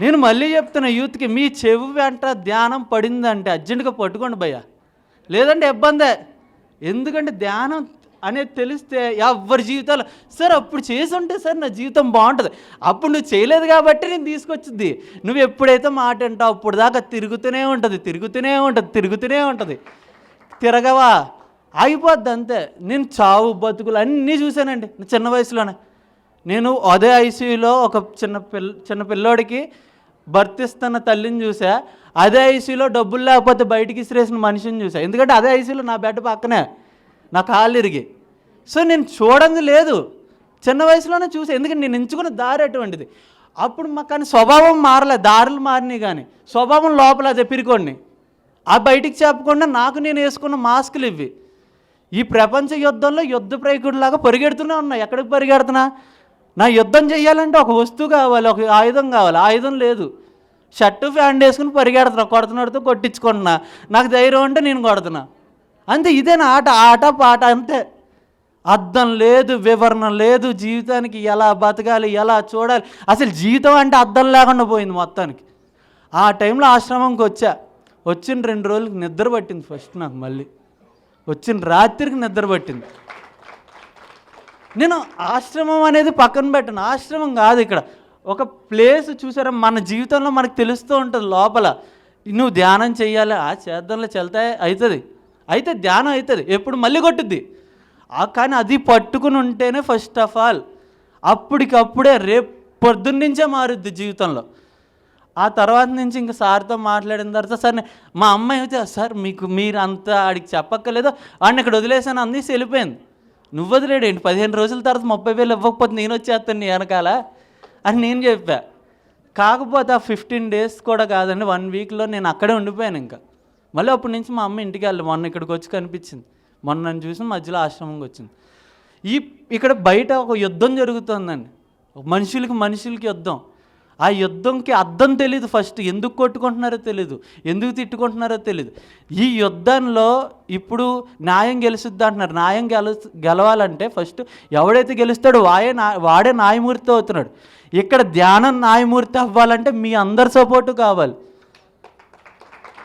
నేను మళ్ళీ చెప్తున్నా యూత్కి, మీ చెవి వెంట ధ్యానం పడిందంటే అర్జెంటుగా పట్టుకోండి భయ్యా, లేదంటే ఇబ్బందే. ఎందుకంటే ధ్యానం అనేది తెలిస్తే ఎవరి జీవితాలు, సార్ అప్పుడు చేసి ఉంటే సార్ నా జీవితం బాగుంటుంది, అప్పుడు నువ్వు చేయలేదు కాబట్టి నేను తీసుకొచ్చింది. నువ్వు ఎప్పుడైతే మాట వింటావు అప్పుడు దాకా తిరుగుతూనే ఉంటుంది. తిరగవా ఆగిపోద్ది అంతే. నేను చావు బతుకులు అన్నీ చూశానండి చిన్న వయసులోనే. నేను అదే ఐసీయూలో ఒక చిన్న పిల్లోడికి భర్తిస్తున్న తల్లిని చూసా, అదే ఐసీయూలో డబ్బులు లేకపోతే బయటికి ఇసిరేసిన మనిషిని చూసా. ఎందుకంటే అదే ఐసీయూలో నా బెడ్ పక్కనే నా కాళ్ళు ఇరిగి. సో నేను చూడండి లేదు, చిన్న వయసులోనే చూసా. ఎందుకంటే నేను ఎంచుకున్న దారి అటువంటిది. అప్పుడు కానీ స్వభావం మారలే, దారులు మారినాయి, కానీ స్వభావం లోపల అదే పిరికోండి. ఆ బయటికి చెప్పకుండా నాకు నేను వేసుకున్న మాస్కులు ఇవి. ఈ ప్రపంచ యుద్ధంలో యుద్ధ ప్రయకుడిలాగా పరిగెడుతూనే ఉన్నా. ఎక్కడికి పరిగెడుతున్నా, నా యుద్ధం చేయాలంటే ఒక వస్తువు కావాలి, ఒక ఆయుధం కావాలి. ఆయుధం లేదు, షర్టు ప్యాంట్ వేసుకుని పరిగెడుతున్నా, కొడుతున్నాడుతో కొట్టించుకుంటున్నా. నాకు ధైర్యం అంటే నేను కొడుతున్నా అంతే. ఇదే నా ఆట పాట అంతే. అర్థం లేదు, వివరణ లేదు, జీవితానికి ఎలా బతకాలి, ఎలా చూడాలి, అసలు జీవితం అంటే అర్థం లేకుండా పోయింది మొత్తానికి. ఆ టైంలో ఆశ్రమంకి వచ్చిన 2 రోజులకి నిద్ర పట్టింది. ఫస్ట్ నాకు మళ్ళీ వచ్చిన రాత్రికి నిద్ర పట్టింది. నేను ఆశ్రమం అనేది పక్కన పెట్టను, ఆశ్రమం కాదు, ఇక్కడ ఒక ప్లేస్ చూసారా, మన జీవితంలో మనకు తెలుస్తూ ఉంటుంది లోపల. నువ్వు ధ్యానం చెయ్యాలి, ఆ చేద్దంలో అవుతుంది, అయితే ధ్యానం అవుతుంది, ఎప్పుడు మళ్ళీ కొట్టుద్ది. కానీ అది పట్టుకుని ఉంటేనే ఫస్ట్ ఆఫ్ ఆల్ అప్పటికప్పుడే రేపు పొద్దున్నుంచే మారుద్ది జీవితంలో. ఆ తర్వాత నుంచి ఇంకా సార్తో మాట్లాడిన తర్వాత సార్ మా అమ్మాయి అయితే సార్ మీరు అంత ఆడికి చెప్పక్కర్లేదు, వాడిని ఇక్కడ వదిలేసాను అందేసి వెళ్ళిపోయింది. నువ్వు వదిలేడేంటి 15 రోజుల తర్వాత 30,000 ఇవ్వకపోతే నేను వచ్చేస్తాను నీ వెనకాల అని నేను చెప్పా. కాకపోతే ఆ 15 డేస్ కూడా కాదండి, 1 వీక్లో నేను అక్కడే ఉండిపోయాను. ఇంకా మళ్ళీ అప్పటి నుంచి మా అమ్మ ఇంటికి వెళ్ళి మొన్న ఇక్కడికి వచ్చి కనిపించింది, మొన్న నన్ను చూసి మధ్యలో ఆశ్రమంకి వచ్చింది. ఇక్కడ బయట ఒక యుద్ధం జరుగుతుందండి, మనుషులకి యుద్ధం. ఆ యుద్ధంకి అర్థం తెలీదు, ఫస్ట్ ఎందుకు కొట్టుకుంటున్నారో తెలీదు, ఎందుకు తిట్టుకుంటున్నారో తెలీదు. ఈ యుద్ధంలో ఇప్పుడు న్యాయం గెలుస్తుంది అంటున్నారు. న్యాయం గెలవాలంటే ఫస్ట్ ఎవడైతే గెలుస్తాడో వాడే న్యాయమూర్తి అవుతున్నాడు. ఇక్కడ ధ్యానం న్యాయమూర్తి అవ్వాలంటే మీ అందరి సపోర్టు కావాలి.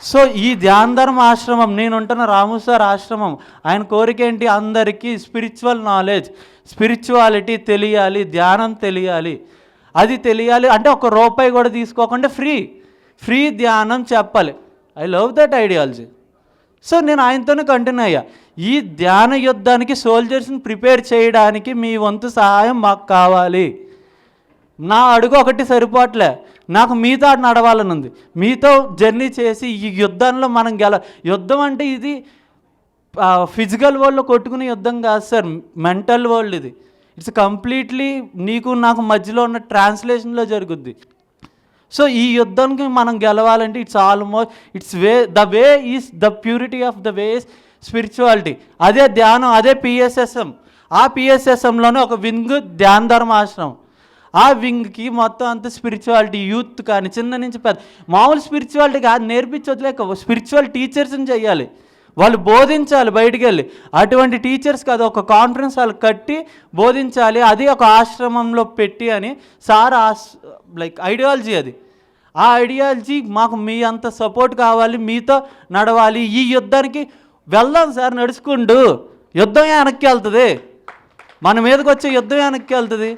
సో ఈ ధ్యాన ధర్మ ఆశ్రమం, నేను ఉంటున్న రాము సార్ ఆశ్రమం, ఆయన కోరిక ఏంటి, అందరికీ స్పిరిచువల్ నాలెడ్జ్, స్పిరిచువాలిటీ తెలియాలి, ధ్యానం తెలియాలి. అది తెలియాలి అంటే ₹1 కూడా తీసుకోకుండా ఫ్రీ ధ్యానం చెప్పాలి. I love that ideology. So నేను ఆయనతోనే కంటిన్యూ అయ్యా. ఈ ధ్యాన యుద్ధానికి సోల్జర్స్ని ప్రిపేర్ చేయడానికి మీ వంతు సహాయం మాకు కావాలి. నా అడుగు ఒకటి సరిపోవట్లే, నాకు మీతో నడవాలని ఉంది. మీతో జర్నీ చేసి ఈ యుద్ధంలో మనం యుద్ధం అంటే ఇది ఫిజికల్ వరల్డ్లో కొట్టుకునే యుద్ధం కాదు సార్, మెంటల్ వరల్డ్ ఇది. ఇట్స్ కంప్లీట్లీ నీకు నాకు మధ్యలో ఉన్న ట్రాన్స్లేషన్లో జరుగుద్ది. సో ఈ యుద్ధానికి మనం గెలవాలంటే the way is the purity of the way is spirituality. అదే ధ్యానం, అదే PSSM. ఆ PSSMలోనే ఒక వింగ్ ధ్యాన ధర్మ ఆశ్రమం. ఆ వింగ్కి మొత్తం అంత స్పిరిచువాలిటీ, యూత్ కానీ చిన్న నుంచి పెద్ద, మామూలు స్పిరిచువాలిటీ కాదు, నేర్పించవద్దులేక స్పిరిచువల్ టీచర్స్ని చేయాలి, వాళ్ళు బోధించాలి బయటికి వెళ్ళి. అటువంటి టీచర్స్ కాదు, ఒక కాన్ఫరెన్స్ వాళ్ళు కట్టి బోధించాలి, అది ఒక ఆశ్రమంలో పెట్టి అని సార్ ఐడియాలజీ అది. ఆ ఐడియాలజీ మాకు మీ అంత సపోర్ట్ కావాలి, మీతో నడవాలి. ఈ యుద్ధానికి వెళ్దాం సార్ నడుచుకుంటూ. యుద్ధం వెనక్కి వెళ్తుంది, మన మీదకి వచ్చే యుద్ధం వెనక్కి వెళ్తుంది.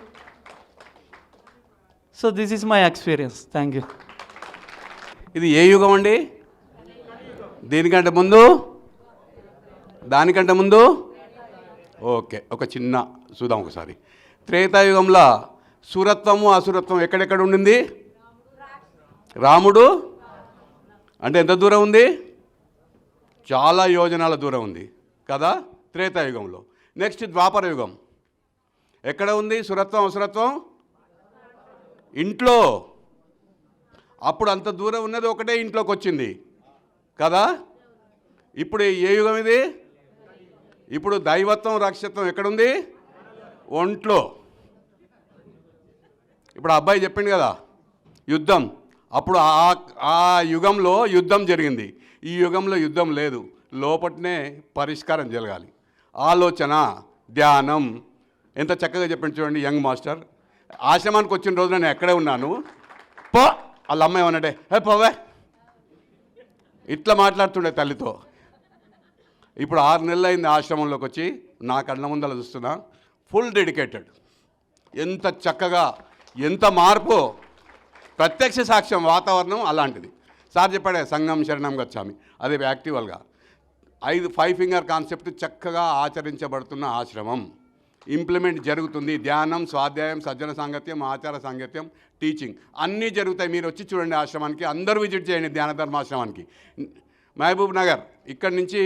So this is my experience. Thank you. ఇది ఏ యుగం అండి? దానికంటే ముందు ఓకే, ఒక చిన్న చూద్దాం ఒకసారి. త్రేతాయుగంలో సురత్వము అసురత్వం ఎక్కడెక్కడ ఉండింది? రాముడు అంటే ఎంత దూరం ఉంది? చాలా యోజనాల దూరం ఉంది కదా త్రేతాయుగంలో. నెక్స్ట్ ద్వాపర యుగం ఎక్కడ ఉంది? సురత్వం అసురత్వం ఇంట్లో. అప్పుడు అంత దూరం ఉన్నది ఒకటే ఇంట్లోకి వచ్చింది కదా. ఇప్పుడు ఏ యుగం ఇది? ఇప్పుడు దైవత్వం రక్షత్వం ఎక్కడుంది? ఒంట్లో. ఇప్పుడు అబ్బాయి చెప్పిండు కదా యుద్ధం, అప్పుడు ఆ యుగంలో యుద్ధం జరిగింది. ఈ యుగంలో యుద్ధం లేదు, లోపటనే పరిష్కారం జరగాలి. ఆలోచన, ధ్యానం. ఎంత చక్కగా చెప్పిండు చూడండి యంగ్ మాస్టర్. ఆశ్రమానికి వచ్చిన రోజున నేను ఎక్కడే ఉన్నాను, పో వాళ్ళ అమ్మాయి ఏమన్నాడే, పోవే ఇట్లా మాట్లాడుతుండే తల్లితో. ఇప్పుడు 6 నెలలు అయింది ఆశ్రమంలోకి వచ్చి, నా కళ్ళ ముందర చూస్తున్నా, ఫుల్ డెడికేటెడ్. ఎంత చక్కగా, ఎంత మార్పు, ప్రత్యక్ష సాక్ష్యం. వాతావరణం అలాంటిది. సార్ చెప్పాడే సంఘం శరణం గచ్చామి, అదే యాక్టివల్గా 5 ఫింగర్ కాన్సెప్ట్ చక్కగా ఆచరించబడుతున్న ఆశ్రమం. ఇంప్లిమెంట్ జరుగుతుంది. ధ్యానం, స్వాధ్యాయం, సజ్జన సాంగత్యం, ఆచార సాంగత్యం, టీచింగ్ అన్నీ జరుగుతాయి. మీరు వచ్చి చూడండి ఆశ్రమానికి, అందరూ విజిట్ చేయండి ధ్యాన ధర్మాశ్రమానికి. మహబూబ్ నగర్ ఇక్కడి నుంచి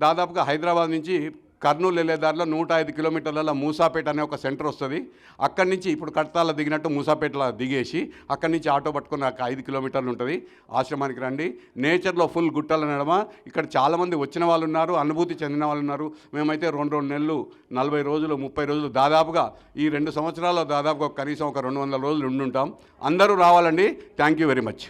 దాదాపుగా హైదరాబాద్ నుంచి కర్నూలు వెళ్ళే దారిలో 105 కిలోమీటర్ల మూసాపేట అనే ఒక సెంటర్ వస్తుంది. అక్కడి నుంచి ఇప్పుడు కడతాల దిగినట్టు మూసాపేటలో దిగేసి అక్కడి నుంచి ఆటో పట్టుకుని 5 కిలోమీటర్లు ఉంటుంది. ఆశ్రమానికి రండి. నేచర్లో ఫుల్ గుట్టల నడమ. ఇక్కడ చాలామంది వచ్చిన వాళ్ళు ఉన్నారు, అనుభూతి చెందిన వాళ్ళు ఉన్నారు. మేమైతే 2 నెలలు, 40 రోజులు, 30 రోజులు, దాదాపుగా ఈ 2 సంవత్సరాల్లో దాదాపుగా కనీసం ఒక 200 రోజులు ఉండుంటాం. అందరూ రావాలండి. Thank you very much.